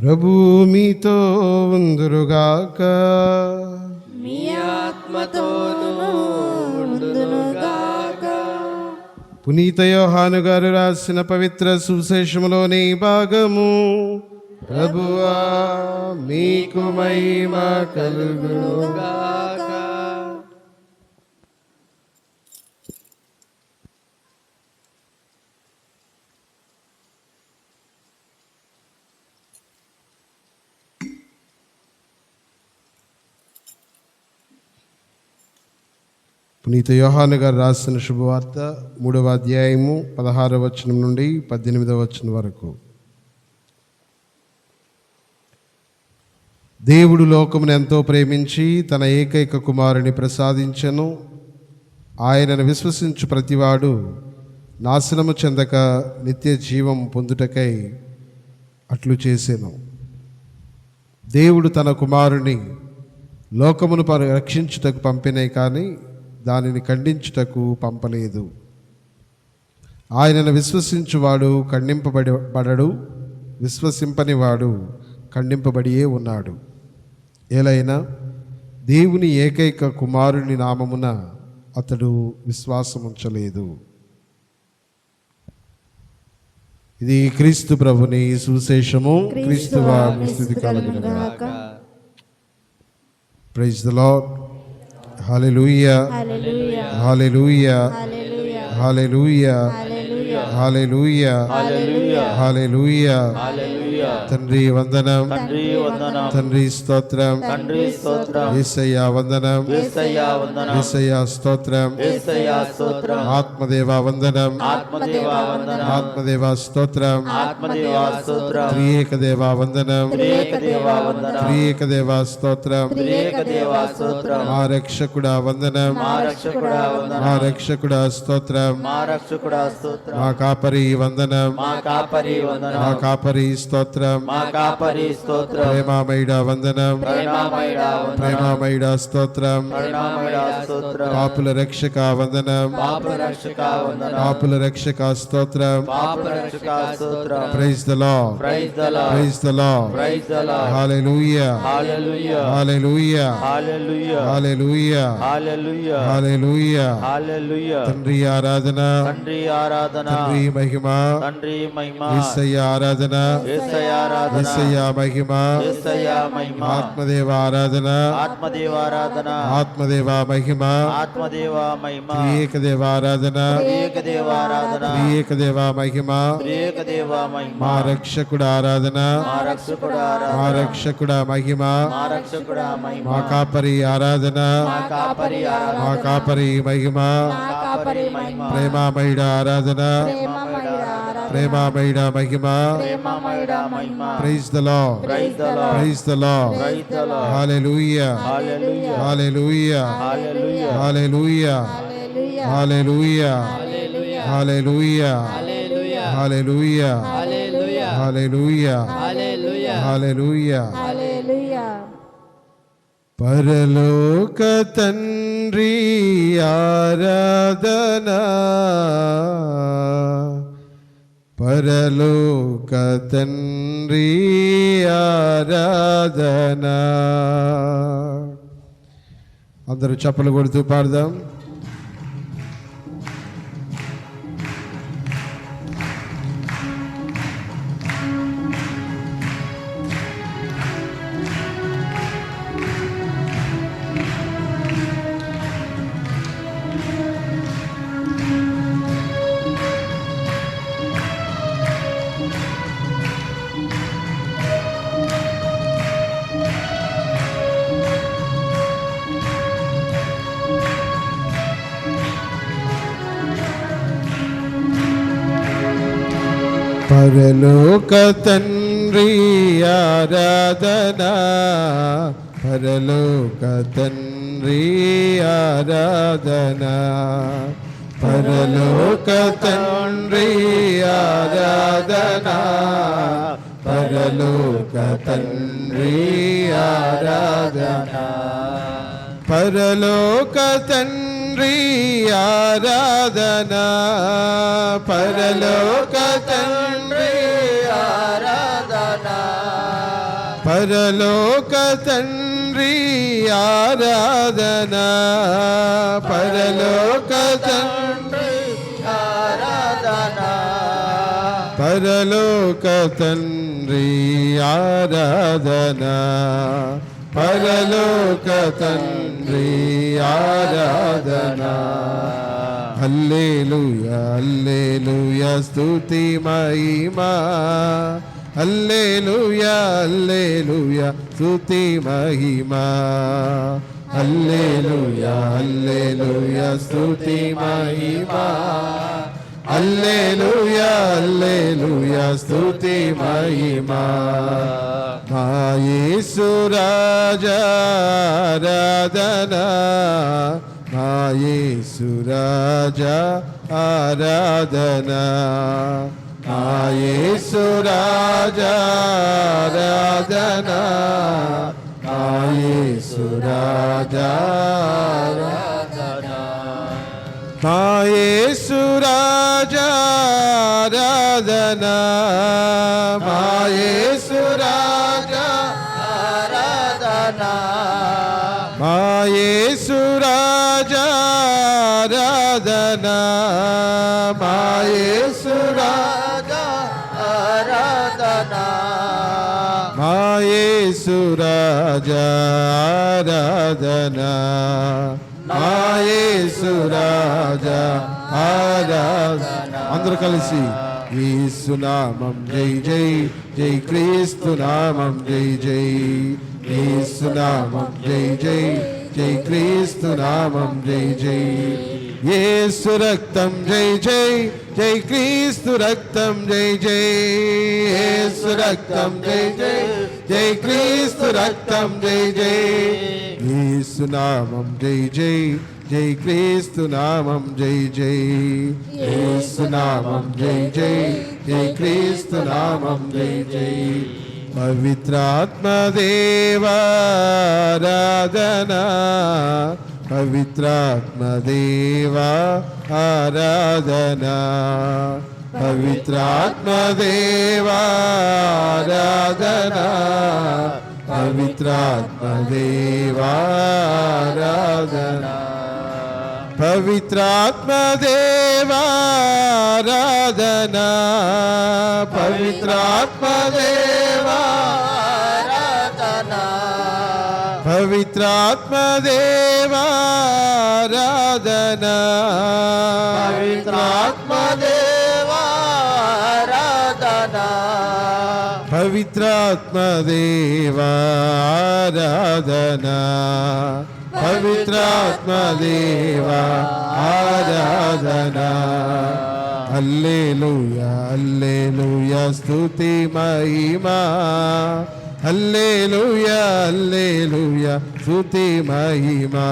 ప్రభు మీతో ఉందురుగాక. మీ ఆత్మతోనూ ఉండునుగాక. పునీత యోహాను గారు రాసిన పవిత్ర సువిశేషములోని భాగము. ప్రభువా మీకు మహిమ కలుగునుగాక. పునీత యోహాను గారు రాసిన శుభవార్త 3వ అధ్యాయము 16వ వచనం నుండి 18వ వచనం వరకు. దేవుడు లోకమును ఎంతో ప్రేమించి తన ఏకైక కుమారుని ప్రసాదించెను. ఆయనను విశ్వసించు ప్రతివాడు నాశనము చెందక నిత్య జీవం పొందుటకై అట్లు చేసెను. దేవుడు తన కుమారుని లోకమును రక్షించుటకు పంపినే కానీ దానిని ఖండించుటకు పంపలేదు. ఆయనను విశ్వసించువాడు ఖండింపబడడు, విశ్వసింపనివాడు ఖండింపబడియే ఉన్నాడు. ఏలైనా దేవుని ఏకైక కుమారుని నామమున అతడు విశ్వాసముంచలేదు. ఇది క్రీస్తు ప్రభుని సువిశేషము. క్రీస్తువా స్తుతి కలుగునుగాక. Praise the Lord. హల్లెలూయా, హల్లెలూయా, హల్లెలూయా, హల్లెలూయా, హల్లెలూయా. తండ్రి వందనం, తండ్రి స్తోత్రం, యేసయ్యా వందనం, యేసయ్యా స్తోత్రం, ఆత్మదేవా వందనం, ఆత్మదేవా స్తోత్రం, త్రియేక దేవా వందనం, త్రియేక దేవా స్తోత్రం, మా రక్షకుడా వందనం, మా రక్షకుడా స్తోత్రం, మా కాపరి వందనం, మా కాపరి స్తోత్రం, ప్రేమామయుడా వందనం, ప్రేమామయుడా స్తోత్రం, పాపుల రక్షక వందనం, పాపుల రక్షక స్తోత్రం. Praise the Lord, praise the Lord, హల్లెలూయా, హల్లెలూయా, హల్లెలూయా, హల్లెలూయా. తండ్రి ఆరాధన, తండ్రి మహిమ, యేసయ్య ఆరాధన, యేసయ్య మహిమ, ఆత్మదేవ ఆరాధన, ఆత్మదేవ మహిమ, త్రియేక దేవ ఆరాధన, త్రియేక దేవ మహిమ, మా రక్షకుడు ఆరాధన, మా రక్షకుడు మహిమ, మా కాపరి ఆరాధన, మా కాపరి మహిమ, ప్రేమామయుడ ఆరాధన, ప్రేమామయుడ మహిమ. Praise the Lord, praise the Lord, హల్లెలూయా, హల్లెలూయా, హల్లెలూయా, హల్లెలూయా, హల్లెలూయా, హల్లెలూయా, హల్లెలూయా, హల్లెలూయా. పరలోక తండ్రి ఆరాధన, పరలోక తండ్రి ఆరాధన. అందరూ చప్పలు కొడుతూ పాడదాం. పరలోక తండ్రి ఆరాధన, పరలోక తండ్రి ఆరాధన, పరలోక తండ్రి ఆరాధన, పరలోక తండ్రి ఆరాధన, పరలోక తండ్రి ఆరాధన, పరలోక తండ్రి ఆరాధన, పరలోక తండ్రి ఆరాధన, పరలోక తండ్రి ఆరాధన, పరలోక తండ్రి ఆరాధన, పరలోక తండ్రి ఆరాధన. హల్లెలూయా హల్లెలూయా స్తుతి మహిమా, హల్లెలూయా హల్లెలూయా స్తుతి మహిమా, హల్లెలూయా హల్లెలూయా స్తుతి మహిమా, హల్లెలూయా హల్లెలూయా స్తుతి మహిమా. మా యేసు రాజా ఆరాధన, మా యేసు రాజా ఆరాధన, మా యేసు రాజా ఆరాధన, మా యేసు రాజా ఆరాధన, మా యేసు రాజా ఆరాధన, మా యేసు రాజా ఆరాధన, మా యేసు రాజా ఆరాధన, మా యేసు రాజా ఆరాధన, మా యేసు రాజా ఆరాధన, మా యేసు రాజా ఆరాధన. అందరూ కలిసి యేసు నామం జై జై, జై క్రీస్తు నామం జై జై, యేసు నామం జై జై, జై క్రీస్తు నామం జై జై, యేసు రక్తం జై జై, జై క్రీస్తు రక్తం జై జై, యేసు రక్తం జై జై, జై క్రీస్తు రక్తం జై జై, యేసు నామం జై జై, జై క్రీస్తు నామం జై జై, యేసు నామం జై జై, జై క్రీస్తు నామం జై జై. పవిత్రాత్మ దేవా ఆరాధన, పవిత్రాత్మ దేవా ఆరాధన, పవిత్రాత్మ దేవా ఆరాధన, పవిత్రాత్మ దేవా ఆరాధన, పవిత్రాత్మ దేవా ఆరాధన, పవిత్రాత్మ దేవా ఆరాధన, పవిత్రాత్మ దేవా ఆరాధన, పవిత్రాత్మ దేవా ఆరాధన, పవిత్రాత్మ దేవా ఆరాధన, పవిత్రాత్మ దేవా ఆరాధన. హల్లెలూయా హల్లెలూయా స్తుతి మహిమా, హల్లెలూయా హల్లెలూయా స్తుతి మహిమా,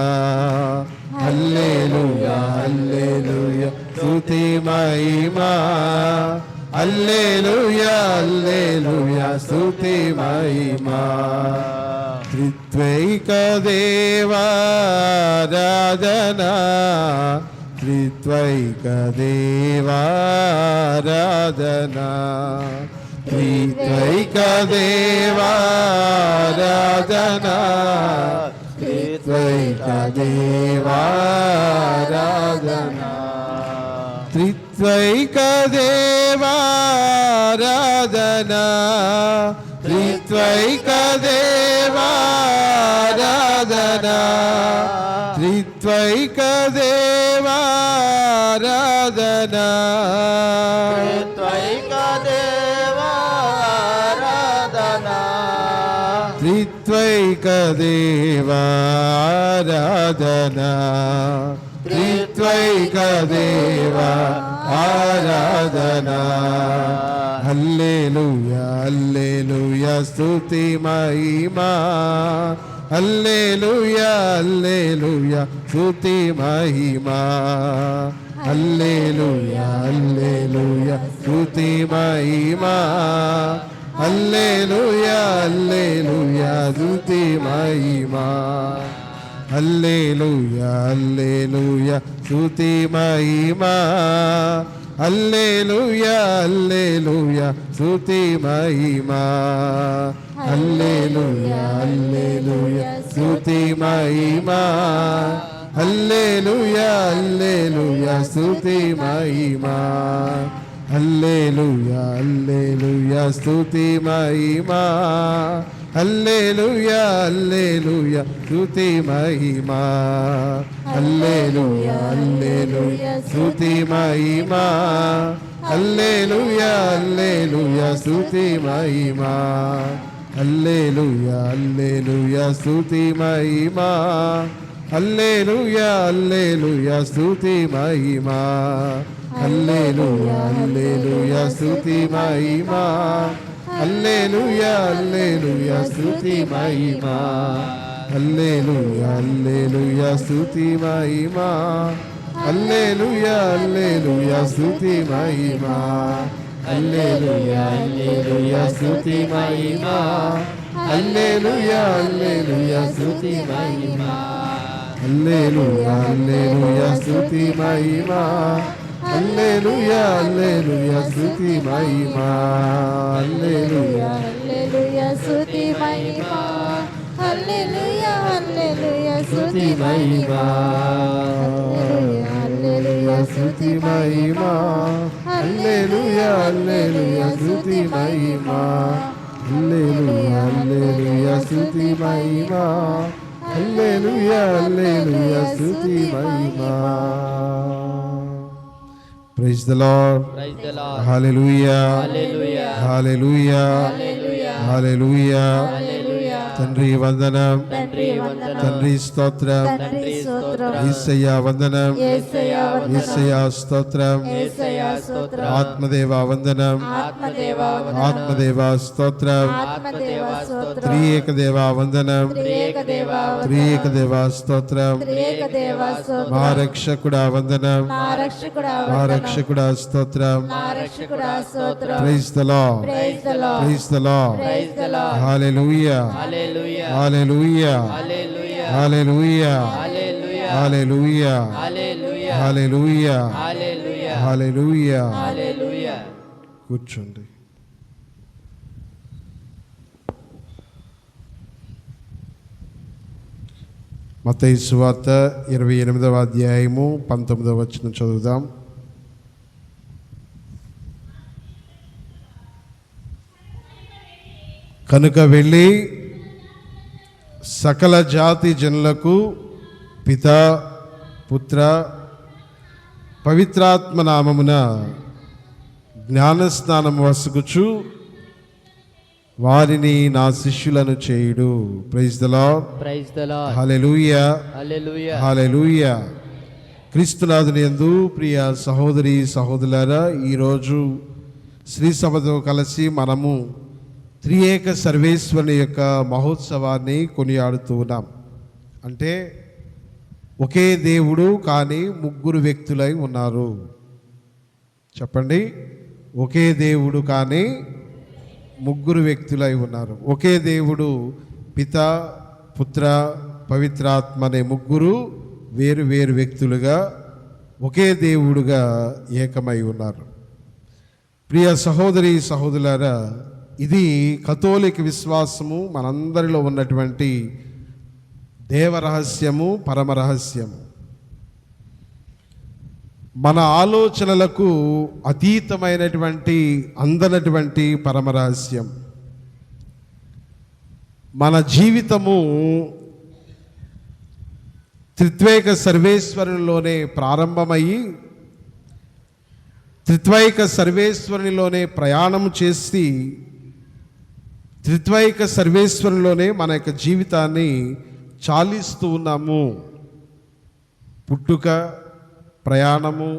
హల్లెలూయా హల్లెలూయా స్తుతి మహిమా, హల్లెలూయా హల్లెలూయా స్తుతి మహిమా. త్రిత్వైక దేవా ఆరాధన, త్రిత్వైక దేవా ఆరాధన, త్రిత్వైక దేవా ఆరాధన, త్రిత్వైక దేవా ఆరాధన, త్రిత్వైక దేవా ఆరాధన, త్రిత్వైక దేవా ఆరాధన, త్రిత్వైక దేవా ఆరాధన, త్రిత్వైక దేవా ఆరాధన, త్రిత్వైక దేవా ఆరాధన, త్రిత్వైక దేవా ఆరాధన. హల్లెలూయా హల్లెలూయా స్తుతి మహిమా, హల్లెలూయా హల్లెలూయా స్తుతి మహిమా, హల్లెలూయా హల్లెలూయా స్తుతి మహిమా, హల్లెలూయా హల్లెలూయా స్తుతి మహిమా, హల్లెలూయా హల్లెలూయా స్తుతి మహిమా, హల్లెలూయా హల్లెలూయా స్తుతి మహిమా, హల్లెలూయా హల్లెలూయా స్తుతి మహిమా హల్లెలూయా హల్లెలూయా స్తుతి మహిమా హల్లెలూయా హల్లెలూయా స్తుతి మహిమా హల్లెలూయా హల్లెలూయా స్తుతి మహిమా హల్లెలూయా హల్లెలూయా స్తుతి మహిమా హల్లెలూయా హల్లెలూయా స్తుతి మహిమా హల్లెలూయా హల్లెలూయా స్తుతి మహిమా హల్లెలూయా హల్లెలూయా స్తుతి మహిమా హల్లెలూయా హల్లెలూయా స్తుతి మహిమా హల్లెలూయా హల్లెలూయా స్తుతి మహిమా హల్లెలూయా హల్లెలూయా స్తుతి మహిమా హల్లెలూయా హల్లెలూయా స్తుతి మహిమా హల్లెలూయా హల్లెలూయా స్తుతి మహిమా హల్లెలూయా హల్లెలూయా స్తుతి మహిమా హల్లెలూయా హల్లెలూయా స్తుతి మహిమా హల్లెలూయా హల్లెలూయా స్తుతి మహిమా హల్లెలూయా హల్లెలూయా స్తుతి మహిమా హల్లెలూయా హల్లెలూయా స్తుతి మహిమా హల్లెలూయా స్తుతి మహిమా హల్లెలూయా హల్లెలూయా స్తుతి మహిమా హల్లెలూయా హల్లెలూయా స్తుతి మహిమా హల్లెలూయా హల్లెలూయా స్తుతి మహిమా. Praise the Lord. Praise the Lord. Hallelujah. Hallelujah. Hallelujah. Hallelujah. హల్లెలూయా తండ్రి వందనం, తండ్రి వందనం. తండ్రి స్తోత్రం, తండ్రి స్తోత్రం యేసయ్యా వందనం, యేసయ్యా వందనం యేసయ్యా స్తోత్రం, యేసయ్యా స్తోత్రం ఆత్మదేవ వందనం, ఆత్మదేవా వందనం ఆత్మదేవ స్తోత్రం, ఆత్మదేవా స్తోత్రం త్రియేక దేవ వందనం, త్రియేక దేవా త్రియేక దేవ స్తోత్రం, త్రియేక దేవా స్తోత్రం మా రక్షకుడా వందనం, నా రక్షకుడా మా వందనం రక్షకుడా స్తోత్రం. నా రక్షకుడా స్తోత్రం Praise the Lord. Praise the Lord Praise the Lord. Praise the Lord Hallelujah. Hallelujah. Hallelujah. Hallelujah. Hallelujah. Hallelujah. Hallelujah. Hallelujah. Hallelujah. Hallelujah. Hallelujah. Hallelujah. కూర్చోండి. మత్తయి సువార్త 28వ అధ్యాయము 19వ వచనం చదువుదాం. కనుక వెళ్ళి సకల జాతి జనులకు పితా పుత్ర పవిత్రాత్మ నామమున జ్ఞానస్నానం వసుకుచు వారిని నా శిష్యులను చేయుడు. Praise the Lord. Praise the Lord. హల్లెలూయా. Hallelujah. హల్లెలూయా. క్రీస్తునాథుని యందు ప్రియ సహోదరి సహోదరులారా, ఈరోజు శ్రీ సభతో కలిసి మనము త్రియేక సర్వేశ్వరుని యొక్క మహోత్సవాన్ని కొనియాడుతూ ఉన్నాం. అంటే ఒకే దేవుడు కానీ ముగ్గురు వ్యక్తులై ఉన్నారు. చెప్పండి, ఒకే దేవుడు కానీ ముగ్గురు వ్యక్తులై ఉన్నారు. ఒకే దేవుడు పిత పుత్ర పవిత్రాత్మ అనే ముగ్గురు వేరు వేరు వ్యక్తులుగా ఒకే దేవుడుగా ఏకమై ఉన్నారు. ప్రియ సహోదరి సహోదరులారా, ఇది కథోలిక విశ్వాసము, మనందరిలో ఉన్నటువంటి దేవరహస్యము, పరమరహస్యము. మన ఆలోచనలకు అతీతమైనటువంటి అందనటువంటి పరమరహస్యం. మన జీవితము త్రిత్వైక సర్వేశ్వరునిలోనే ప్రారంభమయ్యి త్రిత్వైక సర్వేశ్వరునిలోనే ప్రయాణం చేసి త్రిత్వైక సర్వేశ్వరునిలోనే మన యొక్క జీవితాన్ని చాలిస్తూ ఉన్నాము. పుట్టుక, ప్రయాణము,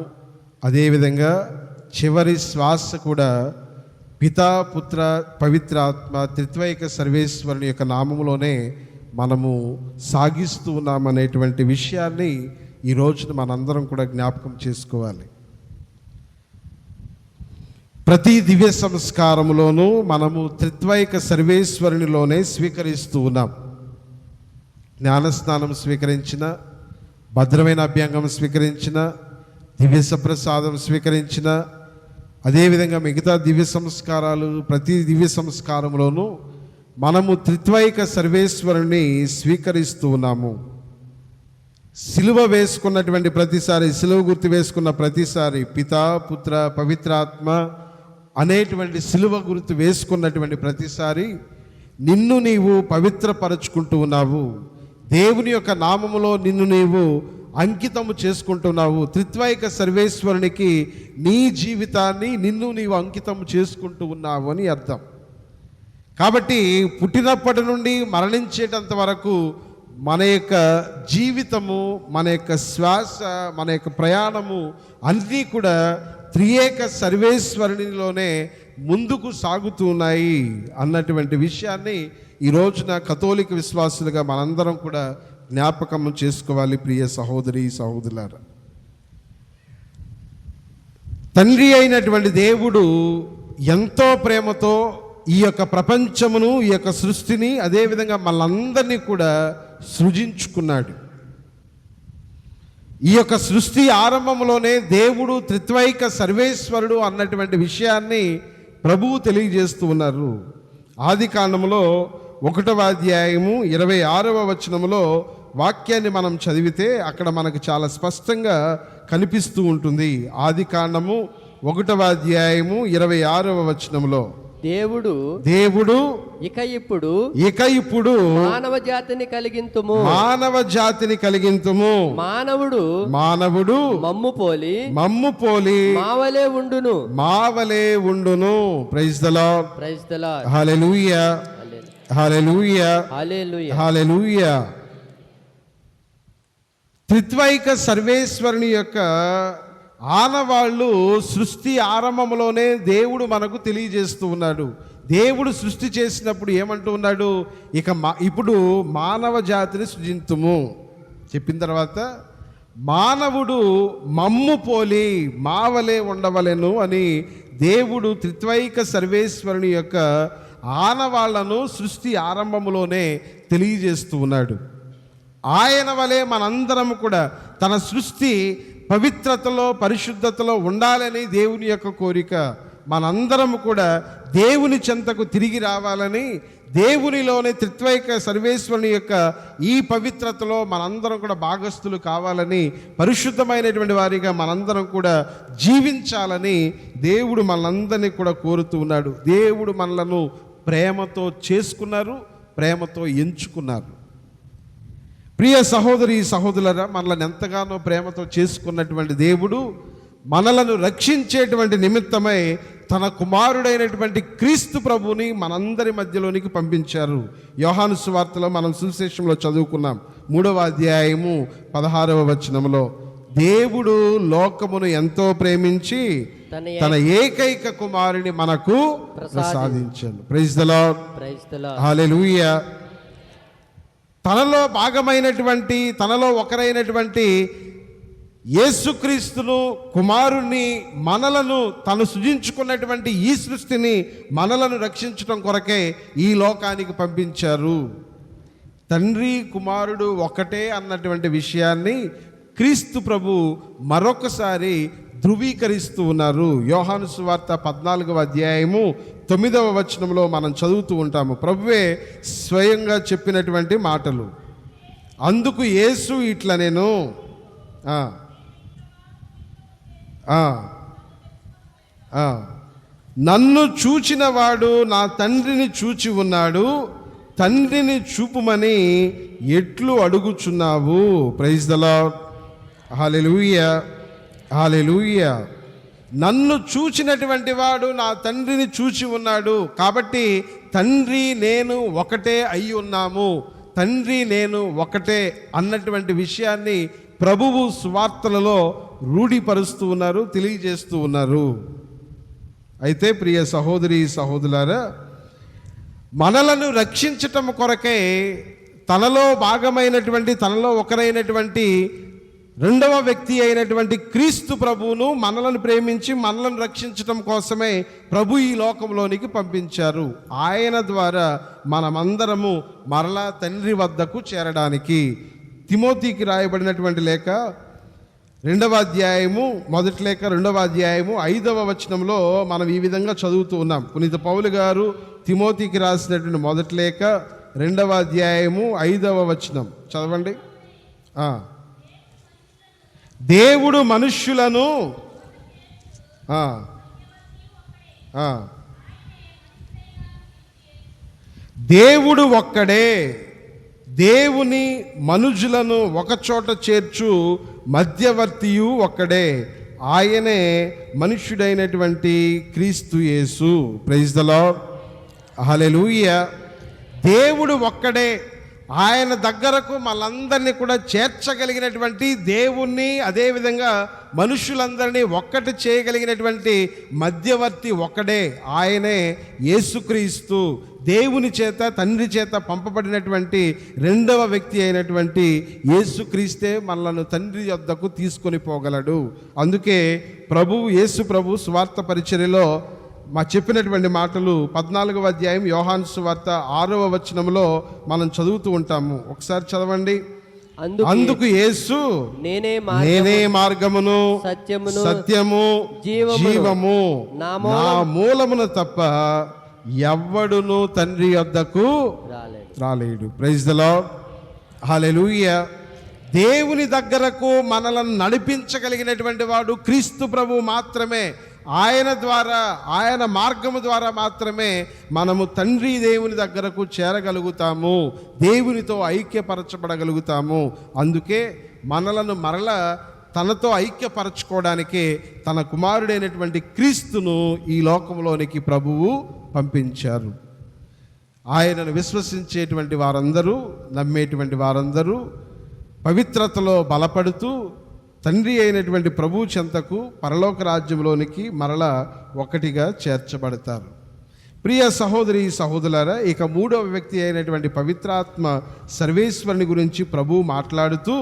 అదేవిధంగా చివరి శ్వాస కూడా పితా పుత్ర పవిత్రాత్మ త్రిత్వైక సర్వేశ్వరుని యొక్క నామములోనే మనము సాగిస్తూ ఉన్నామనేటువంటి విషయాన్ని ఈ రోజున మనందరం కూడా జ్ఞాపకం చేసుకోవాలి. ప్రతి దివ్య సంస్కారములోనూ మనము త్రిత్వైక సర్వేశ్వరునిలోనే స్వీకరిస్తూ ఉన్నాం. జ్ఞానస్నానం స్వీకరించిన, భద్రమైన అభ్యంగం స్వీకరించిన, దివ్య సప్రసాదం స్వీకరించిన, అదేవిధంగా మిగతా దివ్య సంస్కారాలు, ప్రతి దివ్య సంస్కారంలోనూ మనము త్రిత్వైక సర్వేశ్వరుని స్వీకరిస్తూ ఉన్నాము. సిలువ వేసుకున్నటువంటి ప్రతిసారి, సిలువ గుర్తు వేసుకున్న ప్రతిసారి పితా, పుత్ర, పవిత్రాత్మ అనేటువంటి సిలువ గుర్తు వేసుకున్నటువంటి ప్రతిసారి నిన్ను నీవు పవిత్రపరచుకుంటూ ఉన్నావు. దేవుని యొక్క నామములో నిన్ను నీవు అంకితము చేసుకుంటున్నావు. త్రిత్వైక సర్వేశ్వరునికి నీ జీవితాన్ని నిన్ను నీవు అంకితము చేసుకుంటూ ఉన్నావు అని అర్థం. కాబట్టి పుట్టినప్పటి నుండి మరణించేటంత వరకు మన యొక్క జీవితము, మన యొక్క శ్వాస, మన యొక్క ప్రయాణము అన్నీ కూడా త్రియేక సర్వేశ్వరునిలోనే ముందుకు సాగుతూ ఉన్నాయి అన్నటువంటి విషయాన్ని ఈ రోజున కథోలిక విశ్వాసులుగా మనందరం కూడా జ్ఞాపకం చేసుకోవాలి. ప్రియ సహోదరి సహోదరులారా, తండ్రి అయినటువంటి దేవుడు ఎంతో ప్రేమతో ఈ యొక్క ప్రపంచమును, ఈ యొక్క సృష్టిని, అదేవిధంగా మనందరినీ కూడా సృజించుకున్నాడు. ఈ యొక్క సృష్టి ఆరంభంలోనే దేవుడు త్రిత్వైక సర్వేశ్వరుడు అన్నటువంటి విషయాన్ని ప్రభువు తెలియజేస్తూ ఉన్నారు. ఆది కాండములో 1వ అధ్యాయము 26వ వచనములో వాక్యాన్ని మనం చదివితే అక్కడ మనకు చాలా స్పష్టంగా కనిపిస్తూ ఉంటుంది. ఆది కాండము 1వ అధ్యాయము 26వ వచనములో దేవుడు ఇక ఇప్పుడు మానవ జాతిని కలిగింతుము మానవుడు మమ్ము పోలి మావలే ఉండును. Praise the Lord. హల్లెలూయా, హల్లెలూయా, హల్లెలూయా. త్రిత్వైక సర్వేశ్వరుని యొక్క ఆనవాళ్ళు సృష్టి ఆరంభంలోనే దేవుడు మనకు తెలియజేస్తూ ఉన్నాడు. దేవుడు సృష్టి చేసినప్పుడు ఏమంటూ ఉన్నాడు? ఇప్పుడు మానవ జాతిని సృజింతుము చెప్పిన తర్వాత మానవుడు మమ్ము పోలి మావలే ఉండవలెను అని దేవుడు త్రిత్వైక సర్వేశ్వరుని యొక్క ఆనవాళ్లను సృష్టి ఆరంభంలోనే తెలియజేస్తూ ఉన్నాడు. ఆయన వలె మనందరం కూడా తన సృష్టి పవిత్రతలో, పరిశుద్ధతలో ఉండాలని దేవుని యొక్క కోరిక. మనందరం కూడా దేవుని చెంతకు తిరిగి రావాలని, దేవునిలోని త్రిత్వైక సర్వేశ్వరుని యొక్క ఈ పవిత్రతలో మనందరం కూడా భాగస్థులు కావాలని, పరిశుద్ధమైనటువంటి వారిగా మనందరం కూడా జీవించాలని దేవుడు మనందరినీ కూడా కోరుతూ ఉన్నాడు. దేవుడు మనలను ప్రేమతో చేసుకున్నారు, ప్రేమతో ఎంచుకున్నారు. ప్రియ సహోదరి సహోదరులారా, మనల్ని ఎంతగానో ప్రేమతో చేసుకున్నటువంటి దేవుడు మనలను రక్షించేటువంటి నిమిత్తమై తన కుమారుడైనటువంటి క్రీస్తు ప్రభువుని మనందరి మధ్యలోనికి పంపించారు. యోహాను సువార్తలో మనం సువిశేషంలో చదువుకున్నాం. 3వ అధ్యాయము 16వ వచనంలో దేవుడు లోకమును ఎంతో ప్రేమించి తన ఏకైక కుమారుని మనకు ప్రసాదించాడు. Praise the Lord. హల్లెలూయా. తనలో భాగమైనటువంటి, తనలో ఒకరైనటువంటి యేసుక్రీస్తును, కుమారుణ్ణి, మనలను తను సృజించుకున్నటువంటి ఈ సృష్టిని మనలను రక్షించడం కొరకే ఈ లోకానికి పంపించారు. తండ్రి కుమారుడు ఒకటే అన్నటువంటి విషయాన్ని క్రీస్తు ప్రభు మరొకసారి ధృవీకరిస్తూ ఉన్నారు. యోహాను సువార్త 14వ అధ్యాయము 9వ వచనంలో మనం చదువుతూ ఉంటాము. ప్రభువే స్వయంగా చెప్పినటువంటి మాటలు. అందుకు యేసు ఇట్లా నేను నన్ను చూచిన వాడు నా తండ్రిని చూచి ఉన్నాడు, తండ్రిని చూపుమని ఎట్లు అడుగుచున్నావు? Praise the Lord. హల్లెలూయా, హల్లెలూయా. నన్ను చూచినటువంటి వాడు నా తండ్రిని చూచి ఉన్నాడు. కాబట్టి తండ్రి నేను ఒకటే అయి ఉన్నాము, తండ్రి నేను ఒకటే అన్నటువంటి విషయాన్ని ప్రభువు సువార్తలలో రూఢిపరుస్తూ ఉన్నారు, తెలియజేస్తూ ఉన్నారు. అయితే ప్రియ సహోదరి సహోదరులారా, మనలను రక్షించటం కొరకే తనలో భాగమైనటువంటి, తనలో ఒకరైనటువంటి రెండవ వ్యక్తి అయినటువంటి క్రీస్తు ప్రభువును మనలను ప్రేమించి మనలను రక్షించటం కోసమే ప్రభు ఈ లోకంలోనికి పంపించారు. ఆయన ద్వారా మనమందరము మరలా తండ్రి వద్దకు చేరడానికి. తిమోతికి రాయబడినటువంటి లేఖ 2వ అధ్యాయము, మొదటి లేఖ 2వ అధ్యాయము 5వ వచనంలో మనం ఈ విధంగా చదువుతూ ఉన్నాం. పునీత పౌలు గారు తిమోతికి రాసినటువంటి మొదటి లేఖ 2వ అధ్యాయము 5వ వచనం చదవండి. దేవుడు మనుష్యులను దేవుడు ఒక్కడే, దేవుని మనుజులను ఒకచోట చేర్చు మధ్యవర్తియు ఒక్కడే, ఆయనే మనుష్యుడైనటువంటి క్రీస్తు యేసు. ప్రైజ్ ద లార్డ్, హల్లెలూయా. దేవుడు ఒక్కడే, ఆయన దగ్గరకు మనందరినీ కూడా చేర్చగలిగినటువంటి దేవుణ్ణి, అదేవిధంగా మనుషులందరినీ ఒక్కటి చేయగలిగినటువంటి మధ్యవర్తి ఒక్కడే, ఆయనే యేసుక్రీస్తు. దేవుని చేత, తండ్రి చేత పంపబడినటువంటి 2వ వ్యక్తి అయినటువంటి యేసుక్రీస్తే మనలను తండ్రి యొద్దకు తీసుకొని పోగలడు. అందుకే యేసు ప్రభు సువార్త పరిచర్యలో చెప్పినటువంటి మాటలు 14వ అధ్యాయం యోహాను సువార్త 6వ వచనంలో మనం చదువుతూ ఉంటాము. ఒకసారి చదవండి. అందుకు యేసు, నేనే మార్గమును సత్యము జీవము, నా మూలమును తప్ప ఎవ్వడును తండ్రి యొద్దకు రాలేడు. ప్రైజ్ ద లార్డ్, హల్లెలూయా. దేవుని దగ్గరకు మనలను నడిపించగలిగినటువంటి వాడు క్రీస్తు ప్రభు మాత్రమే. ఆయన ద్వారా, ఆయన మార్గము ద్వారా మాత్రమే మనము తండ్రి దేవుని దగ్గరకు చేరగలుగుతాము, దేవునితో ఐక్యపరచబడగలుగుతాము. అందుకే మనలను మరల తనతో ఐక్యపరచుకోవడానికి తన కుమారుడైనటువంటి క్రీస్తును ఈ లోకంలోనికి ప్రభువు పంపించారు. ఆయనను విశ్వసించేటువంటి వారందరూ, నమ్మేటువంటి వారందరూ పవిత్రతలో బలపడుతూ తండ్రి అయినటువంటి ప్రభు చెంతకు, పరలోక రాజ్యంలోనికి మరల ఒకటిగా చేర్చబడతారు. ప్రియ సహోదరి సహోదరులారా, ఇక 3వ వ్యక్తి అయినటువంటి పవిత్రాత్మ సర్వేశ్వరుని గురించి ప్రభు మాట్లాడుతూ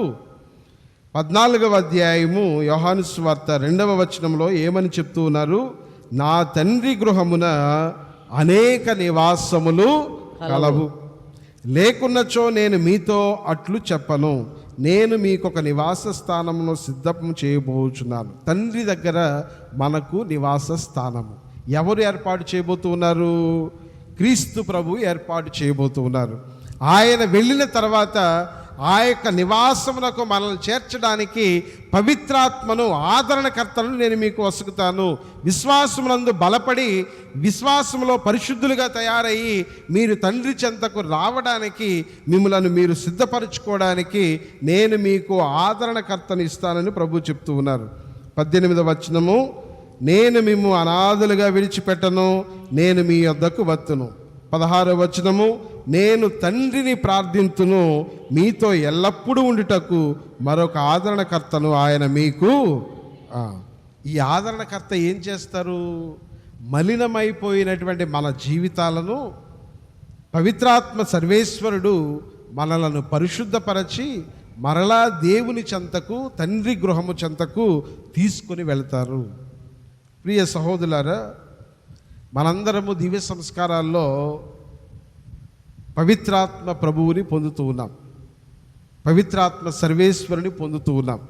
14వ అధ్యాయము యోహాను సువార్త 2వ వచనంలో ఏమని చెప్తూ ఉన్నారు? నా తండ్రి గృహమున అనేక నివాసములు కలవు, లేకున్నచో నేను మీతో అట్లు చెప్పను. నేను మీకు ఒక నివాస స్థానమును సిద్ధం చేయబోచున్నాను. తండ్రి దగ్గర మనకు నివాస స్థానము ఎవరు ఏర్పాటు చేయబోతున్నారు? క్రీస్తు ప్రభు ఏర్పాటు చేయబోతున్నారు. ఆయన వెళ్ళిన తర్వాత ఆ యొక్క నివాసమునకు మనల్ని చేర్చడానికి పవిత్రాత్మను, ఆదరణకర్తను నేను మీకు వసుకుతాను. విశ్వాసమునందు బలపడి, విశ్వాసములో పరిశుద్ధులుగా తయారయ్యి మీరు తండ్రి చెంతకు రావడానికి, మిమ్మలను మీరు సిద్ధపరచుకోవడానికి నేను మీకు ఆదరణకర్తను ఇస్తానని ప్రభు చెప్తూ ఉన్నారు. 18వ వచనము, నేను మిమ్ము అనాథలుగా విడిచిపెట్టను, నేను మీ యొద్దకు వత్తును. 16వ వచనము, నేను తండ్రిని ప్రార్థింతును, మీతో ఎల్లప్పుడూ ఉండుటకు మరొక ఆదరణకర్తను ఆయన మీకు. ఈ ఆదరణకర్త ఏం చేస్తారు? మలినమైపోయినటువంటి మన జీవితాలను పవిత్రాత్మ సర్వేశ్వరుడు మనలను పరిశుద్ధపరచి మరలా దేవుని చెంతకు, తండ్రి గృహము చెంతకు తీసుకొని వెళ్తారు. ప్రియ సహోదరులారా, మనందరము దివ్య సంస్కారాల్లో పవిత్రాత్మ ప్రభువుని పొందుతూ ఉన్నాం, పవిత్రాత్మ సర్వేశ్వరుని పొందుతూ ఉన్నాం.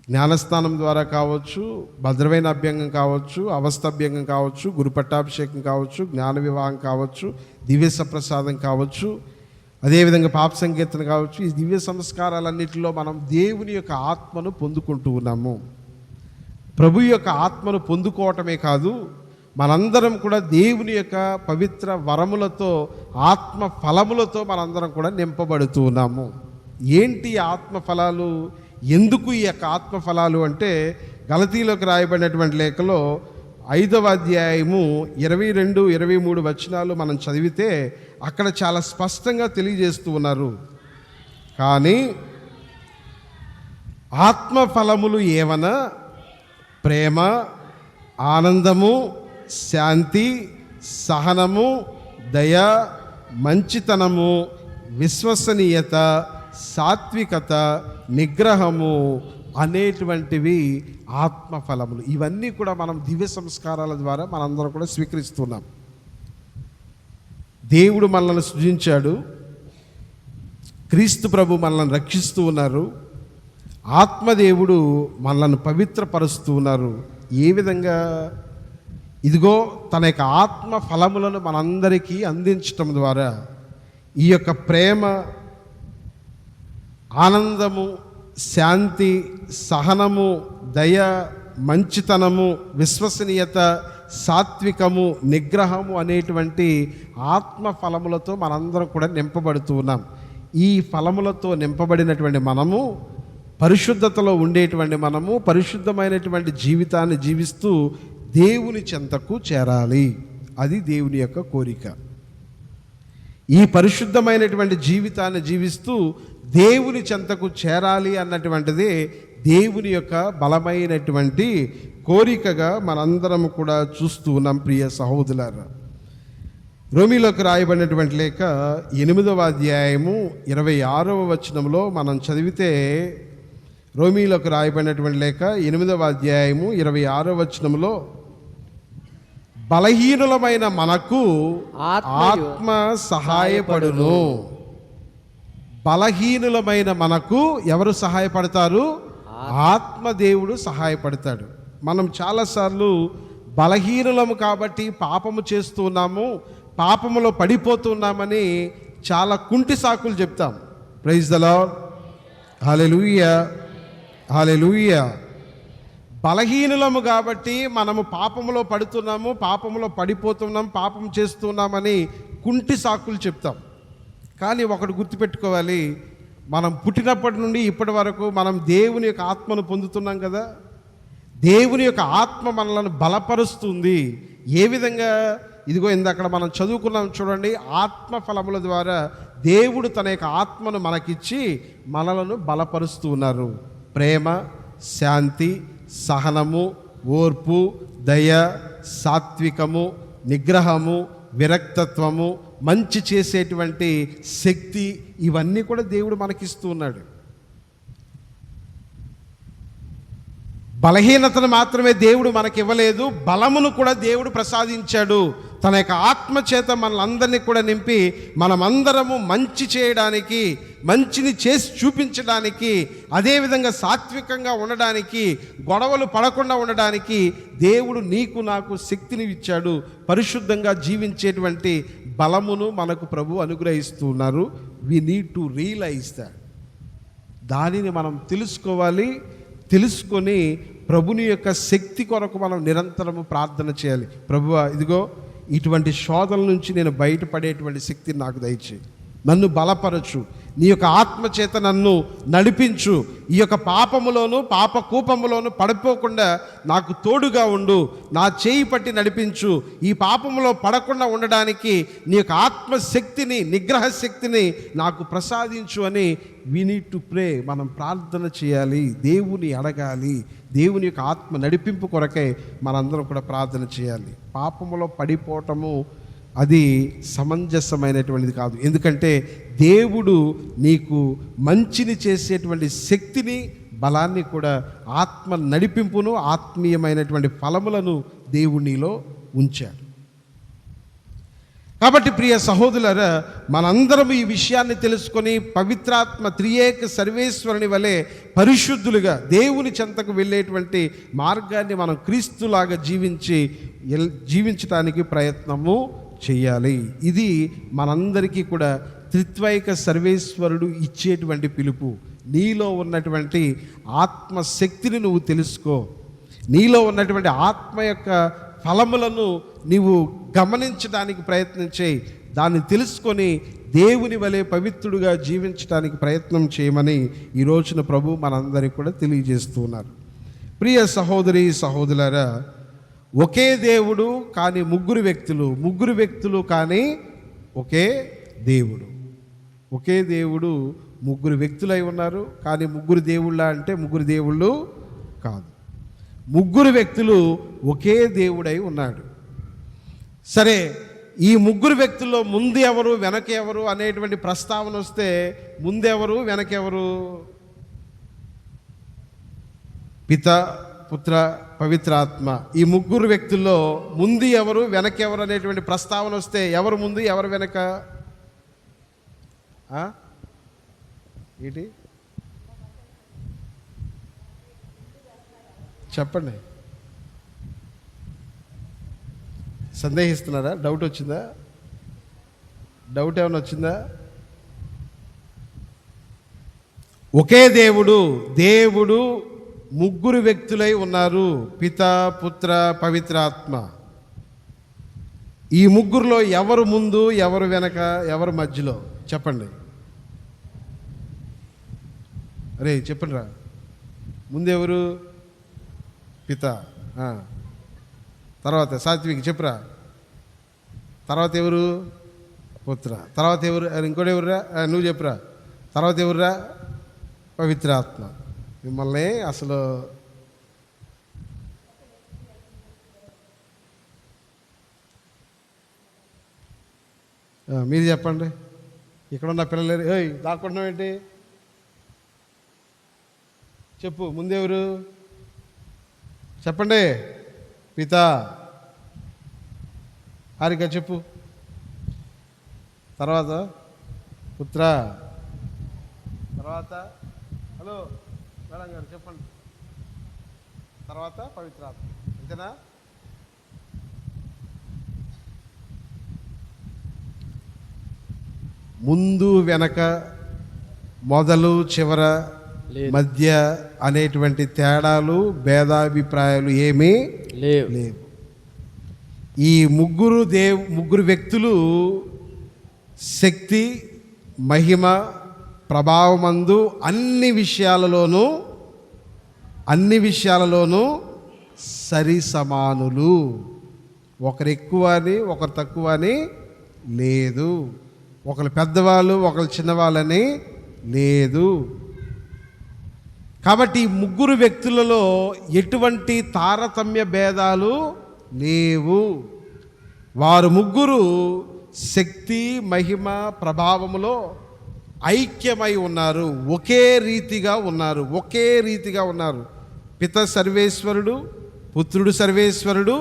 జ్ఞానస్నానం ద్వారా కావచ్చు, భద్రమైన అభ్యంగం కావచ్చు, అవస్థాభ్యంగం కావచ్చు, గురుపట్టాభిషేకం కావచ్చు, జ్ఞాన వివాహం కావచ్చు, దివ్య సప్రసాదం కావచ్చు, అదేవిధంగా పాప సంకీర్తన కావచ్చు. ఈ దివ్య సంస్కారాలన్నింటిలో మనం దేవుని యొక్క ఆత్మను పొందుకుంటూ ఉన్నాము. ప్రభు యొక్క ఆత్మను పొందుకోవటమే కాదు, మనందరం కూడా దేవుని యొక్క పవిత్ర వరములతో, ఆత్మ ఫలములతో మనందరం కూడా నింపబడుతూ ఉన్నాము. ఏంటి ఆత్మ ఫలాలు? ఎందుకు ఈ యొక్క ఆత్మ ఫలాలు అంటే, గలతీలోకి రాయబడినటువంటి లేఖలో 5వ అధ్యాయము 22, 23 వచనాలు మనం చదివితే అక్కడ చాలా స్పష్టంగా తెలియజేస్తూ ఉన్నారు. కానీ ఆత్మ ఫలములు ఏవనా ప్రేమ, ఆనందము, శాంతి, సహనము, దయ, మంచితనము, విశ్వసనీయత, సాత్వికత, నిగ్రహము అనేటువంటివి ఆత్మఫలములు. ఇవన్నీ కూడా మనం దివ్య సంస్కారాల ద్వారా మనందరం కూడా స్వీకరిస్తున్నాం. దేవుడు మనల్ని సృజించాడు, క్రీస్తు ప్రభు మనల్ని రక్షిస్తూ ఉన్నారు, ఆత్మదేవుడు మనల్ని పవిత్రపరుస్తూ ఉన్నారు. ఏ విధంగా? ఇదిగో తన యొక్క ఆత్మ ఫలములను మనందరికీ అందించటం ద్వారా ఈ యొక్క ప్రేమ, ఆనందము, శాంతి, సహనము, దయ, మంచితనము, విశ్వసనీయత, సాత్వికము, నిగ్రహము అనేటువంటి ఆత్మ ఫలములతో మనందరం కూడా నింపబడుతూ ఉన్నాం. ఈ ఫలములతో నింపబడినటువంటి మనము, పరిశుద్ధతలో ఉండేటువంటి మనము పరిశుద్ధమైనటువంటి జీవితాన్ని జీవిస్తూ దేవుని చెంతకు చేరాలి. అది దేవుని యొక్క కోరిక. ఈ పరిశుద్ధమైనటువంటి జీవితాన్ని జీవిస్తూ దేవుని చెంతకు చేరాలి అన్నటువంటిది దేవుని యొక్క బలమైనటువంటి కోరికగా మనందరం కూడా చూస్తూ ఉన్నాం. ప్రియ సహోదరులారా, రోమీలోకి రాయబడినటువంటి లేఖ 8వ అధ్యాయము 26వ వచనంలో మనం చదివితే, రోమీలోకి రాయబడినటువంటి లేఖ 8వ అధ్యాయము 26వ వచనంలో, బలహీనులమైన మనకు ఆత్మ సహాయపడును. బలహీనులమైన మనకు ఎవరు సహాయపడతారు? ఆత్మదేవుడు సహాయపడతాడు. మనం చాలాసార్లు బలహీనులము కాబట్టి పాపము చేస్తున్నాము, పాపములో పడిపోతున్నామని చాలా కుంటి సాకులు చెప్తాం. ప్రైజ్ ద లార్డ్, హల్లెలూయా, హల్లెలూయా. బలహీనులము కాబట్టి మనము పాపములో పడుతున్నాము, పాపములో పడిపోతున్నాం, పాపం చేస్తున్నామని కుంటి సాకులు చెప్తాం. కానీ ఒకటి గుర్తుపెట్టుకోవాలి, మనం పుట్టినప్పటి నుండి ఇప్పటి వరకు మనం దేవుని యొక్క ఆత్మను పొందుతున్నాం కదా. దేవుని యొక్క ఆత్మ మనలను బలపరుస్తుంది. ఏ విధంగా? ఇదిగో ఇందాక మనం చదువుకున్నాం చూడండి, ఆత్మ ఫలముల ద్వారా దేవుడు తన యొక్క ఆత్మను మనకిచ్చి మనలను బలపరుస్తూ ఉన్నారు. ప్రేమ, శాంతి, సహనము, ఓర్పు, దయ, సాత్వికము, నిగ్రహము, విరక్తత్వము, మంచి చేసేటువంటి శక్తి, ఇవన్నీ కూడా దేవుడు మనకిస్తూ ఉన్నాడు. బలహీనతను మాత్రమే దేవుడు మనకి ఇవ్వలేదు, బలమును కూడా దేవుడు ప్రసాదించాడు. తన యొక్క ఆత్మ చేత మనలందరినీ కూడా నింపి మనమందరము మంచి చేయడానికి, మంచిని చేసి చూపించడానికి, అదేవిధంగా సాత్వికంగా ఉండడానికి, గొడవలు పడకుండా ఉండడానికి దేవుడు నీకు నాకు శక్తిని ఇచ్చాడు. పరిశుద్ధంగా జీవించేటువంటి బలమును మనకు ప్రభు అనుగ్రహిస్తూ ఉన్నారు. We need to realize that. దానిని మనం తెలుసుకోవాలి. తెలుసుకొని ప్రభుని యొక్క శక్తి కొరకు మనం నిరంతరము ప్రార్థన చేయాలి. ప్రభువా, ఇదిగో ఇటువంటి శోధనల నుంచి నేను బయటపడేటువంటి శక్తిని నాకు దయచేయి, నన్ను బలపరచు, నీ యొక్క ఆత్మ చేత నన్ను నడిపించు, ఈ యొక్క పాపములోను పాప కూపములోను పడిపోకుండా నాకు తోడుగా ఉండు, నా చేయి పట్టి నడిపించు, ఈ పాపములో పడకుండా ఉండడానికి నీ యొక్క ఆత్మశక్తిని, నిగ్రహ శక్తిని నాకు ప్రసాదించు అని వి నీడ్ టు ప్రే. మనం ప్రార్థన చేయాలి, దేవుని అడగాలి. దేవుని యొక్క ఆత్మ నడిపింపు కొరకై మనందరం కూడా ప్రార్థన చేయాలి. పాపములో పడిపోవటము అది సమంజసమైనటువంటిది కాదు. ఎందుకంటే దేవుడు నీకు మంచిని చేసేటువంటి శక్తిని, బలాన్ని కూడా, ఆత్మ నడిపింపును, ఆత్మీయమైనటువంటి ఫలములను దేవుడు నీలో ఉంచాడు. కాబట్టి ప్రియ సహోదరులారా, మనందరం ఈ విషయాన్ని తెలుసుకొని పవిత్రాత్మ త్రియేక సర్వేశ్వరుని వలె పరిశుద్ధులుగా దేవుని చెంతకు వెళ్ళేటువంటి మార్గాన్ని మనం క్రీస్తులాగా జీవించడానికి ప్రయత్నము చేయాలి. ఇది మనందరికీ కూడా త్రిత్వైక సర్వేశ్వరుడు ఇచ్చేటువంటి పిలుపు. నీలో ఉన్నటువంటి ఆత్మశక్తిని నువ్వు తెలుసుకో, నీలో ఉన్నటువంటి ఆత్మ యొక్క ఫలములను నీవు గమనించడానికి ప్రయత్నం చేయి. దాన్ని తెలుసుకొని దేవుని వలె పవిత్రుడుగా జీవించడానికి ప్రయత్నం చేయమని ఈ రోజున ప్రభు మనందరికీ కూడా తెలియజేస్తున్నారు. ప్రియ సహోదరి సహోదరులారా, ఒకే దేవుడు కానీ ముగ్గురు వ్యక్తులు, ముగ్గురు వ్యక్తులు కానీ ఒకే దేవుడు. ఒకే దేవుడు ముగ్గురు వ్యక్తులై ఉన్నారు, కానీ ముగ్గురు దేవుళ్ళ అంటే ముగ్గురు దేవుళ్ళు కాదు. ముగ్గురు వ్యక్తులు ఒకే దేవుడై ఉన్నాడు. సరే, ఈ ముగ్గురు వ్యక్తుల్లో ముందు ఎవరు వెనక ఎవరు అనేటువంటి ప్రస్తావన వస్తే, ముందెవరు వెనకెవరు? పిత, పుత్ర, పవిత్రాత్మ. ఈ ముగ్గురు వ్యక్తుల్లో ముందు ఎవరు వెనకెవరు అనేటువంటి ప్రస్తావన వస్తే ఎవరు ముందు ఎవరు వెనక? ఏంటి చెప్పండి. సందేహిస్తున్నారా? డౌట్ వచ్చిందా? డౌట్ ఏమైనా వచ్చిందా? ఒకే దేవుడు ముగ్గురు వ్యక్తులై ఉన్నారు, పిత, పుత్ర, పవిత్రాత్మ. ఈ ముగ్గురులో ఎవరు ముందు, ఎవరు వెనక, ఎవరు మధ్యలో? చెప్పండి. అరే చెప్పండి రా. ముందెవరు? పిత. తర్వాత సాత్విక్ చెప్పురా. తర్వాత ఎవరు? పుత్ర. తర్వాత ఎవరు? ఇంకోటి ఎవరురా? నువ్వు చెప్పురా. తర్వాత ఎవరురా? పవిత్రాత్మ. మిమ్మల్ని అసలు మీరు చెప్పండి. ఇక్కడ ఉన్న పిల్లలు ఏయ్ దాక్కుంటున్నావు ఏంటి? చెప్పు. ముందెవరు? చెప్పండి. పిత. హారిక చెప్పు. తర్వాత పుత్ర. తర్వాత హలో మేడం గారు చెప్పండి. తర్వాత పవిత్రాత్మ. అంతేనా? ముందు వెనక, మొదలు చివర, మధ్య అనేటువంటి తేడాలు, భేదాభిప్రాయాలు ఏమీ లేవు. ఈ ముగ్గురు వ్యక్తులు శక్తి, మహిమ, ప్రభావమందు అన్ని విషయాలలోనూ సరి సమానులు. ఒకరు ఎక్కువ అని ఒకరు తక్కువ అని లేదు. ఒకరు పెద్దవాళ్ళు ఒకరు చిన్నవాళ్ళని లేదు. కాబట్టి ఈ ముగ్గురు వ్యక్తులలో ఎటువంటి తారతమ్య భేదాలు లేవు. వారు ముగ్గురు శక్తి, మహిమ, ప్రభావములో ఐక్యమై ఉన్నారు. ఒకే రీతిగా ఉన్నారు. పిత సర్వేశ్వరుడు, పుత్రుడు సర్వేశ్వరుడు,